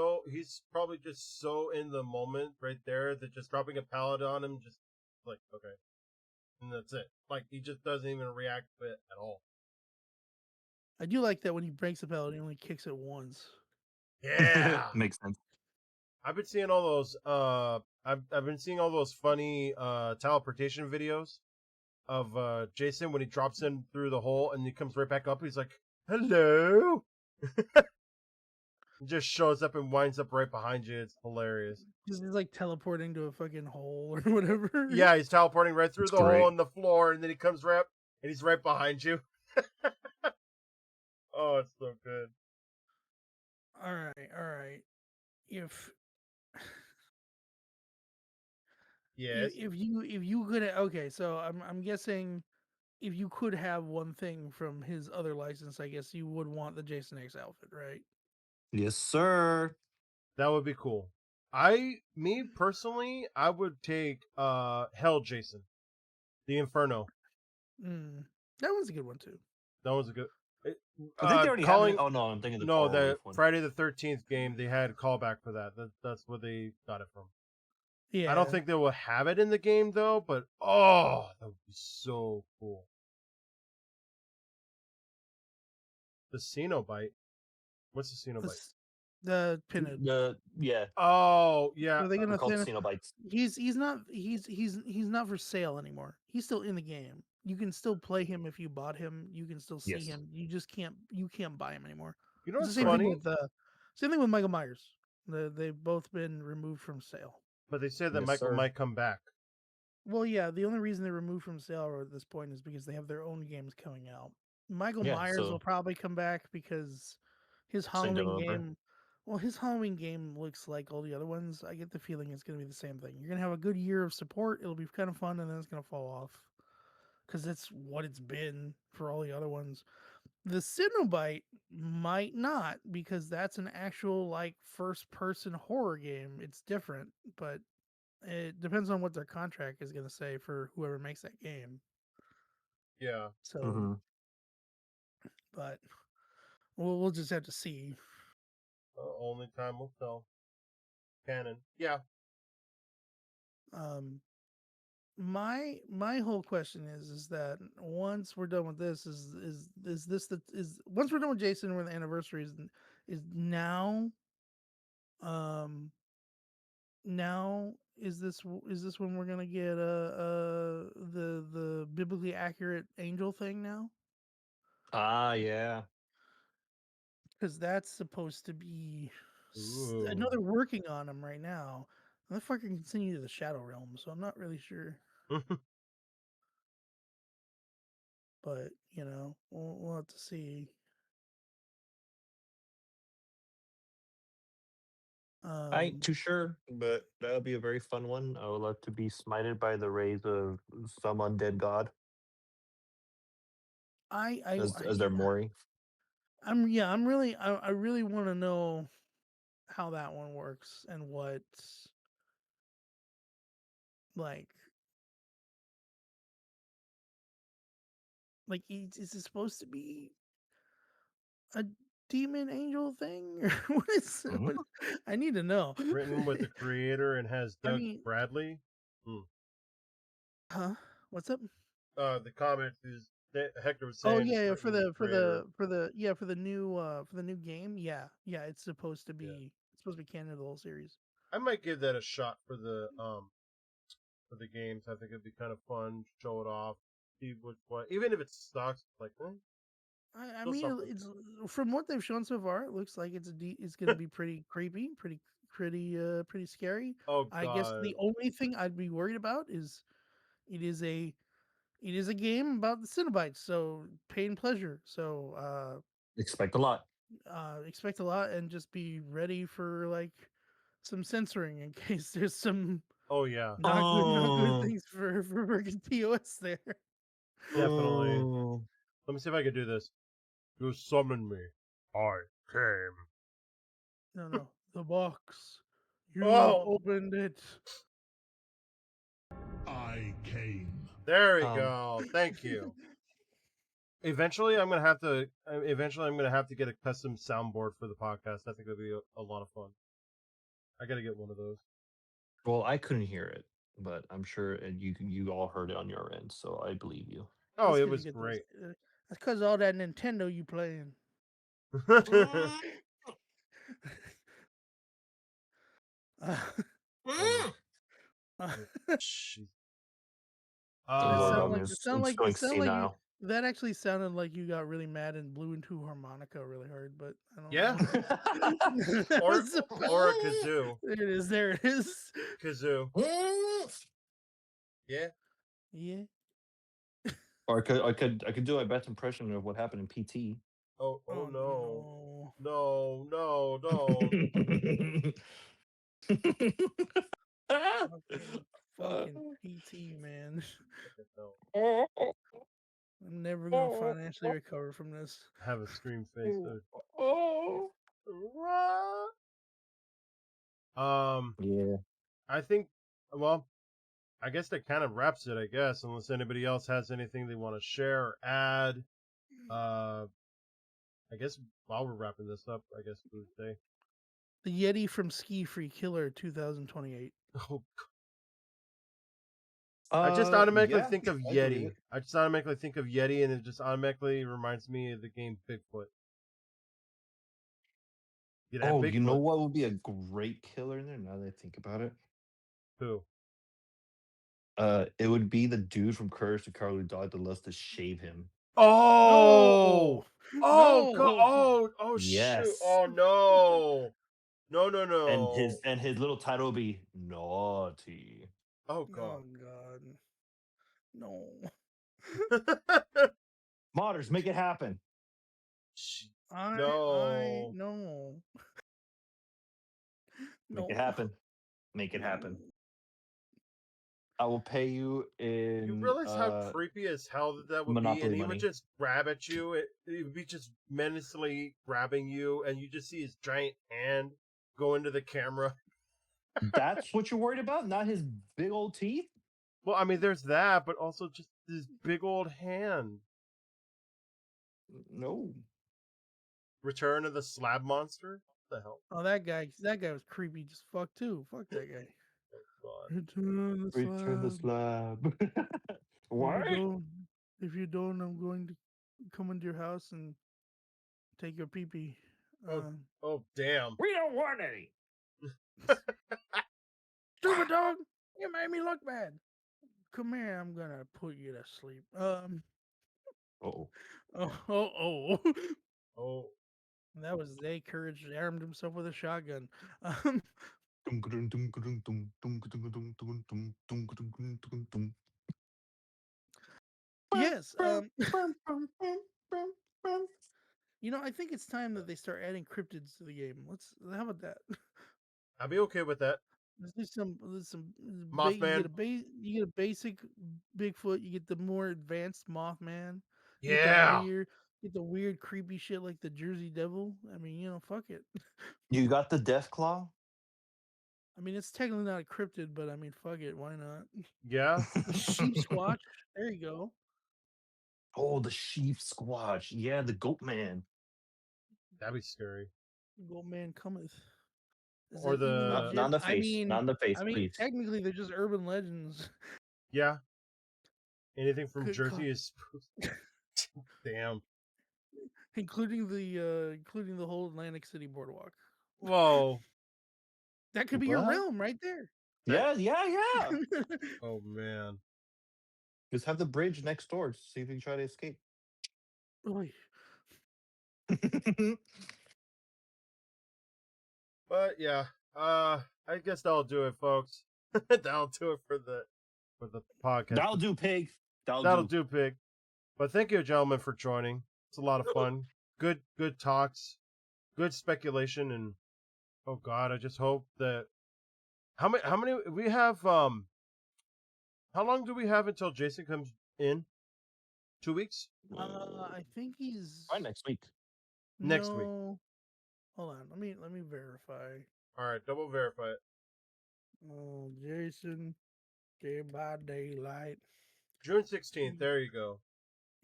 Speaker 1: so in the moment right there that just dropping a pallet on him just like, okay. and that's it. Like he just doesn't even react to it at all.
Speaker 2: I do like that when he breaks a pellet, he only kicks it once.
Speaker 1: Yeah,
Speaker 4: Makes sense.
Speaker 1: I've been seeing all those. I've been seeing all those funny teleportation videos of Jason when he drops in through the hole and he comes right back up. He's like, "Hello." He just shows up and winds up right behind you. It's hilarious.
Speaker 2: He's like teleporting to a fucking hole or whatever.
Speaker 1: Yeah, he's teleporting right through
Speaker 4: It's
Speaker 1: the hole
Speaker 4: great.
Speaker 1: in the floor, and then he comes right up and he's right behind you. Oh, it's so good.
Speaker 2: All right. If
Speaker 1: Yes.
Speaker 2: if you could okay, so I'm guessing if you could have one thing from his other license, I guess you would want the Jason X outfit, right?
Speaker 4: Yes, sir.
Speaker 1: That would be cool. Me personally, I would take Hell Jason, the Inferno.
Speaker 2: That one's a good one too.
Speaker 1: That was a good.
Speaker 4: I think they already have
Speaker 1: Calling
Speaker 4: it. Oh no, I'm thinking the
Speaker 1: no,
Speaker 4: Coral
Speaker 1: the
Speaker 4: Reef one.
Speaker 1: Friday the 13th game they had callback for that. That's where they got it from.
Speaker 2: Yeah.
Speaker 1: I don't think they will have it in the game though, but oh, that would be so cool. The Cenobite. What's the Cenobite?
Speaker 2: the Pinhead.
Speaker 4: Yeah,
Speaker 1: Oh yeah.
Speaker 2: Are they
Speaker 4: they're
Speaker 2: gonna
Speaker 4: called
Speaker 2: thin-
Speaker 4: Cenobites.
Speaker 2: He's not for sale anymore. He's still in the game. You can still play him if you bought him. You can still see
Speaker 4: Yes.
Speaker 2: him. You just can't buy him anymore.
Speaker 1: You know
Speaker 2: It's
Speaker 1: what's
Speaker 2: the same thing
Speaker 1: funny?
Speaker 2: with same thing with Michael Myers. They've both been removed from sale.
Speaker 1: But they said that
Speaker 4: Yes,
Speaker 1: Michael
Speaker 4: sir.
Speaker 1: might come back.
Speaker 2: Well, yeah, the only reason they're removed from sale at this point is because they have their own games coming out. Michael
Speaker 4: Yeah,
Speaker 2: Myers
Speaker 4: so
Speaker 2: will probably come back because his
Speaker 4: same
Speaker 2: Halloween
Speaker 4: developer.
Speaker 2: game. Well, his Halloween game looks like all the other ones. I get the feeling it's going to be the same thing. You're going to have a good year of support. It'll be kind of fun, and then it's going to fall off because that's what it's been for all the other ones. The Cenobite might not because that's an actual like first-person horror game. It's different, but it depends on what their contract is going to say for whoever makes that game.
Speaker 1: Yeah.
Speaker 2: So,
Speaker 4: Mm-hmm.
Speaker 2: but we'll just have to see.
Speaker 1: Only time will tell. Canon. Yeah.
Speaker 2: My whole question is that once we're done with this, is this the is once we're done with Jason, where the anniversary is now, now is this when we're gonna get the biblically accurate angel thing now?
Speaker 4: Yeah.
Speaker 2: Because that's supposed to be I know
Speaker 1: Ooh.
Speaker 2: they're working on them right now. I'm fucking continue to the Shadow Realm, so I'm not really sure. But we'll have to see.
Speaker 4: I ain't too sure, but that'll be a very fun one. I would love to be smited by the rays of some undead god
Speaker 2: I
Speaker 4: as their Mori.
Speaker 2: I'm really I really want to know how that one works and what like is it supposed to be a demon angel thing or
Speaker 4: Mhm.
Speaker 2: I need to know.
Speaker 1: Written with the creator and has
Speaker 2: I
Speaker 1: Doug
Speaker 2: mean,
Speaker 1: Bradley.
Speaker 2: huh? What's up?
Speaker 1: The comment is that Hector was
Speaker 2: Oh
Speaker 1: saying it's
Speaker 2: yeah,
Speaker 1: written with the creator.
Speaker 2: for the new game. Yeah. It's supposed to
Speaker 1: Yeah.
Speaker 2: be canon of the whole series.
Speaker 1: I might give that a shot for the games. I think it'd be kind of fun. Show it off. See what even if it sucks, like
Speaker 2: I
Speaker 1: still
Speaker 2: mean,
Speaker 1: something.
Speaker 2: it's from what they've shown so far, it looks like it's going to be pretty creepy, pretty scary.
Speaker 1: Oh
Speaker 2: I guess
Speaker 1: god.
Speaker 2: the only thing I'd be worried about is it is a game about the Cenobites, so pain pleasure. So
Speaker 4: Expect a lot.
Speaker 2: expect a lot and just be ready for like some censoring in case there's some
Speaker 1: Oh yeah.
Speaker 2: not good
Speaker 4: Oh,
Speaker 2: things for freaking TOS there.
Speaker 1: Definitely.
Speaker 4: oh.
Speaker 1: Let me see if I can do this. You summoned me. I came.
Speaker 2: No, the box. You
Speaker 1: Oh,
Speaker 2: opened it.
Speaker 3: I came.
Speaker 1: there we
Speaker 4: Um,
Speaker 1: go. Thank you. Eventually, I'm gonna have to get a custom soundboard for the podcast. I think it'll be a lot of fun. I gotta get one of those.
Speaker 4: well, I couldn't hear it. but I'm sure you all heard it on your end, so I believe you.
Speaker 1: Oh,
Speaker 2: That's
Speaker 1: it
Speaker 2: 'cause you
Speaker 1: was
Speaker 2: get those.
Speaker 1: great.
Speaker 2: That's because all that Nintendo you playing.
Speaker 1: Um,
Speaker 2: Uh,
Speaker 1: jeez.
Speaker 2: that sound
Speaker 4: Zorgum
Speaker 2: like
Speaker 4: is going
Speaker 2: it sound like you.
Speaker 4: senile.
Speaker 2: That actually sounded like you got really mad and blew into a harmonica really hard, but I don't
Speaker 1: Yeah,
Speaker 2: know. That
Speaker 1: or
Speaker 2: was a-
Speaker 1: or a kazoo,
Speaker 2: There it is. There it is.
Speaker 1: kazoo. Yeah.
Speaker 2: Yeah.
Speaker 4: Or I could do my best impression of what happened in PT.
Speaker 1: Oh
Speaker 2: Oh
Speaker 1: no,
Speaker 2: no.
Speaker 1: no, no, don't.
Speaker 2: Fucking PT, man.
Speaker 1: No.
Speaker 2: I'm never gonna financially recover from this.
Speaker 1: Have a scream face.
Speaker 4: Yeah.
Speaker 1: I think. Well, I guess that kind of wraps it. I guess, unless anybody else has anything they want to share or add. Uh, I guess while we're wrapping this up, I guess for the day.
Speaker 2: The Yeti from Ski Free Killer 2028.
Speaker 1: Oh, I just automatically
Speaker 4: Yeah,
Speaker 1: think of
Speaker 4: I believe
Speaker 1: Yeti.
Speaker 4: it.
Speaker 1: I just automatically think of Yeti, and it just automatically reminds me of the game Bigfoot. You know,
Speaker 4: Oh, you know
Speaker 1: Bigfoot.
Speaker 4: what would be a great killer in there? Now that I think about it,
Speaker 1: Who?
Speaker 4: it would be the dude from Courage the Cowardly Dog that loves to shave him.
Speaker 1: Oh,
Speaker 2: No, no.
Speaker 1: oh, shoot!
Speaker 4: Yes,
Speaker 1: Oh no, no, no,
Speaker 4: and
Speaker 1: no!
Speaker 4: his little title would be naughty.
Speaker 1: Oh
Speaker 2: Oh
Speaker 1: god!
Speaker 2: God, no,
Speaker 4: Modders, make it happen.
Speaker 2: I
Speaker 1: No,
Speaker 2: no,
Speaker 4: Make it
Speaker 2: no,
Speaker 4: happen. Make it
Speaker 2: no.
Speaker 4: happen. I will pay you
Speaker 1: you
Speaker 4: in
Speaker 1: realize how creepy as hell that would be, and
Speaker 4: Monopoly
Speaker 1: he would
Speaker 4: money.
Speaker 1: just grab at you. He would be just menacingly grabbing you, and you just see his giant hand go into the camera.
Speaker 4: That's what you're worried about, not his big old teeth.
Speaker 1: Well, I mean, there's that, but also just this big old hand.
Speaker 4: No.
Speaker 1: Return of the Slab Monster. What the hell?
Speaker 2: Oh, that guy was creepy as fuck too. Fuck that guy.
Speaker 1: Oh
Speaker 2: Return the
Speaker 4: Return the
Speaker 2: slab.
Speaker 4: slab.
Speaker 2: If you
Speaker 4: What?
Speaker 2: don't, I'm going to come into your house and take your pee pee.
Speaker 1: god! Oh, damn!
Speaker 4: We don't want any.
Speaker 2: Stupid dog! You made me look bad. Come here, I'm gonna put you to sleep.
Speaker 4: Oh.
Speaker 2: Oh.
Speaker 1: Oh,
Speaker 2: That was Zay Courage armed himself with a shotgun. Yes. I think it's time that they start adding cryptids to the game. How about that?
Speaker 1: I'd be okay with that.
Speaker 2: There's some
Speaker 1: Mothman.
Speaker 2: you get a basic Bigfoot. You get the more advanced Mothman. You
Speaker 1: Yeah.
Speaker 2: get the weird creepy shit like the Jersey Devil. I mean, fuck it.
Speaker 4: You got the Death Claw?
Speaker 2: I mean, it's technically not a cryptid, but I mean, fuck it. Why not?
Speaker 1: Yeah.
Speaker 2: The Sheep Squatch. There you go.
Speaker 4: Oh, the Sheep Squatch. Yeah, the Goat Man.
Speaker 1: That'd be scary.
Speaker 2: Gold Man cometh. Is
Speaker 1: Or
Speaker 2: that even
Speaker 1: the
Speaker 4: Not
Speaker 2: legit?
Speaker 4: in the face. Not in the face, please.
Speaker 2: Technically, they're just urban legends.
Speaker 1: yeah. Anything from
Speaker 2: Could co-
Speaker 1: Jersey is damn.
Speaker 2: including the whole Atlantic City boardwalk.
Speaker 1: Whoa.
Speaker 2: That could be your
Speaker 4: What?
Speaker 2: realm right there.
Speaker 1: That,
Speaker 4: Yeah.
Speaker 1: oh man.
Speaker 4: Just have the bridge next door. See if you can try to escape.
Speaker 2: Oy.
Speaker 1: But yeah. I guess that'll do it, folks. That'll do it for the podcast.
Speaker 4: That'll do, pig.
Speaker 1: That'll do, pig. But thank you, gentlemen, for joining. It's a lot of fun. Good talks. Good speculation, and oh god, I just hope that how many we have how long do we have until Jason comes in? 2 weeks?
Speaker 2: I think he's
Speaker 4: Try next week.
Speaker 1: Next week.
Speaker 2: no. Hold on, let me verify.
Speaker 1: Alright, double verify it.
Speaker 2: Jason, Dead by Daylight.
Speaker 1: June 16th, there you go.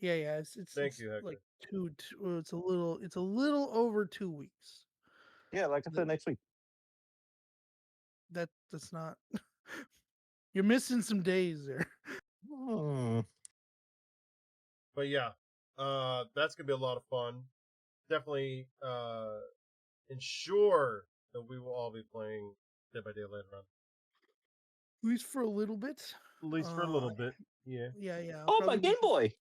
Speaker 2: Yeah, it's
Speaker 1: Thank you, Hector.
Speaker 2: like it's a little over 2 weeks.
Speaker 4: Yeah, like I said, next week.
Speaker 2: That's not You're missing some days there.
Speaker 4: Hmm.
Speaker 1: But yeah, that's gonna be a lot of fun. Definitely ensure that we will all be playing Dead by Daylight around.
Speaker 2: At least for a little bit.
Speaker 1: At least for a little bit. Yeah.
Speaker 2: Yeah.
Speaker 4: Oh, my Game Boy.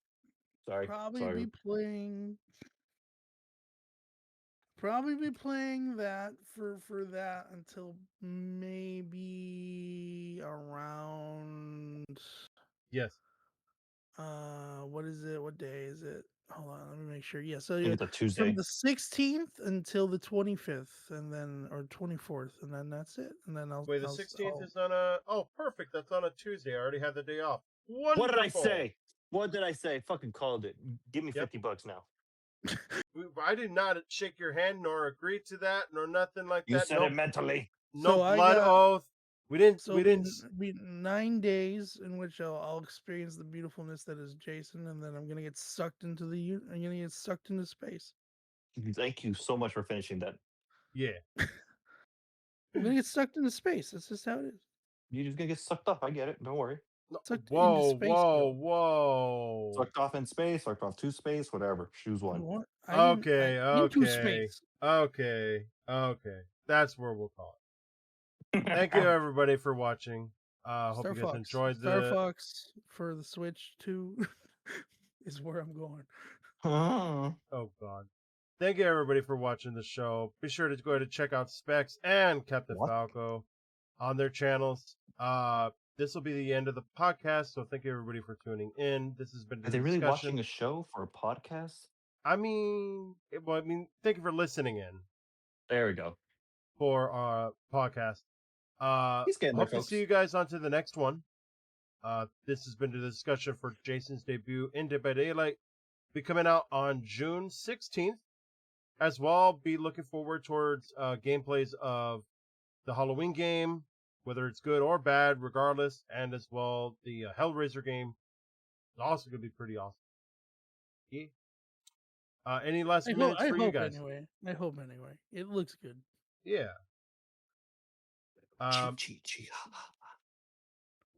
Speaker 4: Sorry.
Speaker 2: Probably
Speaker 4: Sorry.
Speaker 2: be playing that for that until maybe around
Speaker 1: Yes.
Speaker 2: what is it? What day is it? Hold on, let me make sure. Yeah, so
Speaker 4: I think it's a Tuesday.
Speaker 2: from the 16th until the 25th, and then or 24th, and then that's it. And then I'll
Speaker 1: Wait, the
Speaker 2: I'll-
Speaker 1: 16th
Speaker 2: I'll-
Speaker 1: is on a. Oh, perfect. That's on a Tuesday. I already had the day off. Wonderful.
Speaker 4: What did I say? What did I say? Fucking called it. Give me
Speaker 1: Yep.
Speaker 4: $50 now.
Speaker 1: I did not shake your hand nor agree to that nor nothing like
Speaker 4: You
Speaker 1: that.
Speaker 4: said it mentally.
Speaker 1: No
Speaker 2: So I
Speaker 1: blood
Speaker 2: got-
Speaker 1: oath. We didn't.
Speaker 2: So
Speaker 1: we didn't.
Speaker 2: be 9 days in which I'll experience the beautifulness that is Jason, and then I'm gonna get sucked into I'm gonna get sucked into space.
Speaker 4: Thank you so much for finishing that.
Speaker 1: Yeah.
Speaker 2: I'm gonna get sucked into space. That's just how it is.
Speaker 4: You're just gonna get sucked up. I get it. Don't worry.
Speaker 1: No,
Speaker 2: Sucked into
Speaker 1: whoa,
Speaker 2: space,
Speaker 1: whoa,
Speaker 2: bro.
Speaker 1: whoa.
Speaker 4: Sucked off in space, sucked off to space, whatever. Choose one.
Speaker 2: What?
Speaker 1: Okay,
Speaker 2: Into
Speaker 1: okay,
Speaker 2: space.
Speaker 1: okay. That's where we'll call it. Thank you, everybody, for watching. Hope you guys enjoyed
Speaker 2: Star Fox for the Switch 2 is where I'm going.
Speaker 1: Oh, God. Thank you, everybody, for watching the show. Be sure to go ahead and check out Specs and Captain
Speaker 4: What?
Speaker 1: Falco on their channels. This will be the end of the podcast, so thank you, everybody, for tuning in. This has been the
Speaker 4: Are they really
Speaker 1: discussion.
Speaker 4: watching a show for a podcast?
Speaker 1: I mean, thank you for listening in
Speaker 4: There we go.
Speaker 1: for our podcast.
Speaker 4: He's getting there,
Speaker 1: Hope to
Speaker 4: folks.
Speaker 1: see you guys on to the next one. This has been the discussion for Jason's debut in Dead by Daylight. Be coming out on June 16th. As well, be looking forward towards gameplays of the Halloween game, whether it's good or bad, regardless, and as well the Hellraiser game. It's also going to be pretty awesome. Yeah. Any last minutes for you guys?
Speaker 2: I hope anyway. It looks good.
Speaker 1: Yeah.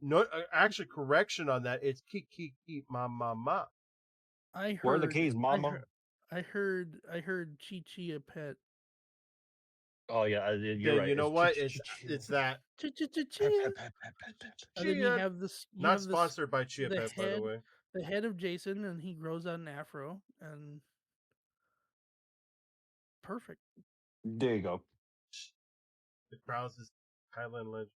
Speaker 1: No, actually, correction on that. It's keep ma.
Speaker 2: I heard.
Speaker 4: Where are the keys, Mama?
Speaker 2: I heard Chi Chi a pet.
Speaker 4: Oh yeah, you're right.
Speaker 1: You know what? It's that.
Speaker 2: Chia. And then you have this.
Speaker 1: Not sponsored by Chia
Speaker 2: the
Speaker 1: Pet, by the way.
Speaker 2: The head of Jason, and he grows out an afro, and perfect.
Speaker 4: There you go.
Speaker 1: The Krause is Highland Legend.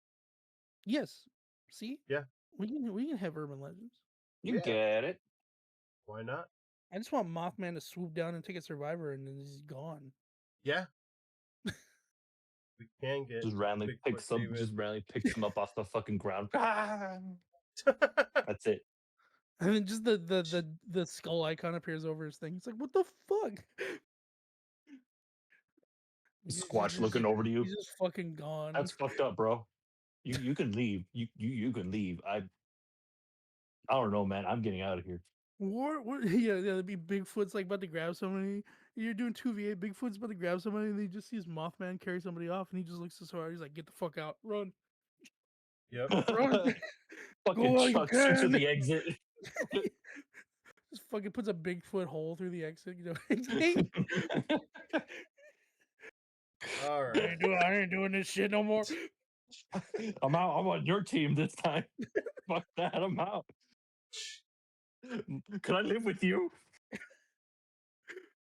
Speaker 2: Yes. See?
Speaker 1: Yeah.
Speaker 2: We can have urban legends.
Speaker 4: You get it.
Speaker 1: Why not?
Speaker 2: I just want Mothman to swoop down and take a survivor, and then he's gone.
Speaker 1: Yeah. We can get
Speaker 4: Just randomly picks him up off the fucking ground. That's it.
Speaker 2: And then just the skull icon appears over his thing. It's like, what the fuck?
Speaker 4: Squatch looking over to you.
Speaker 2: He's just fucking gone.
Speaker 4: That's fucked up, bro. You can leave. You can leave. I don't know, man. I'm getting out of here.
Speaker 2: What? Yeah, that'd be Bigfoot's like about to grab somebody. You're doing 2v8. Bigfoot's about to grab somebody, and he just sees Mothman carry somebody off, and he just looks so hard. He's like, "Get the fuck out! Run!"
Speaker 1: Yep.
Speaker 2: Run!
Speaker 4: Fucking chucks you to the exit.
Speaker 2: Just fucking puts a Bigfoot hole through the exit. You know.
Speaker 1: All right.
Speaker 2: I ain't doing this shit no more.
Speaker 4: I'm out. I'm on your team this time. Fuck that. I'm out. Can I live with you?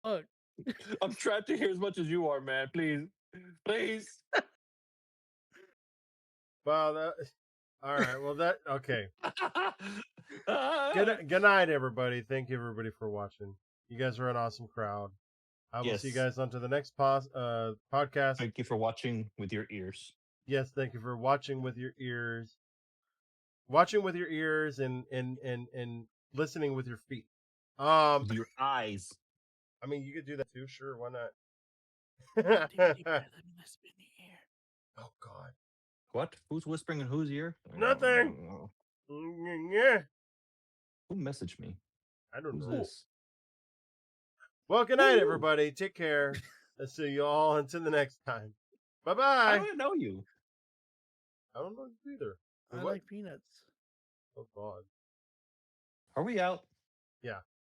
Speaker 2: Fuck.
Speaker 4: I'm trapped in here as much as you are, man. Please. Please.
Speaker 1: Well, all right. Well, okay. Good night, everybody. Thank you, everybody, for watching. You guys are an awesome crowd. I will see you guys on to the next podcast.
Speaker 4: Thank you for watching with your ears.
Speaker 1: Yes, thank you for watching with your ears. Watching with your ears and listening with your feet.
Speaker 4: With your eyes.
Speaker 1: I mean, you could do that too. Sure, why not?
Speaker 2: Let me listen in the ear.
Speaker 1: Oh God.
Speaker 4: What? Who's whispering in whose ear?
Speaker 1: Nothing. Yeah.
Speaker 4: Who messaged me?
Speaker 1: I don't
Speaker 4: Who's
Speaker 1: know.
Speaker 4: this?
Speaker 1: Well, good night, everybody. Take care. I'll see you all until the next time. Bye-bye.
Speaker 4: I don't know you.
Speaker 1: I don't know you either.
Speaker 2: I
Speaker 1: What?
Speaker 2: like peanuts.
Speaker 1: Oh God.
Speaker 4: Are we out?
Speaker 1: Yeah.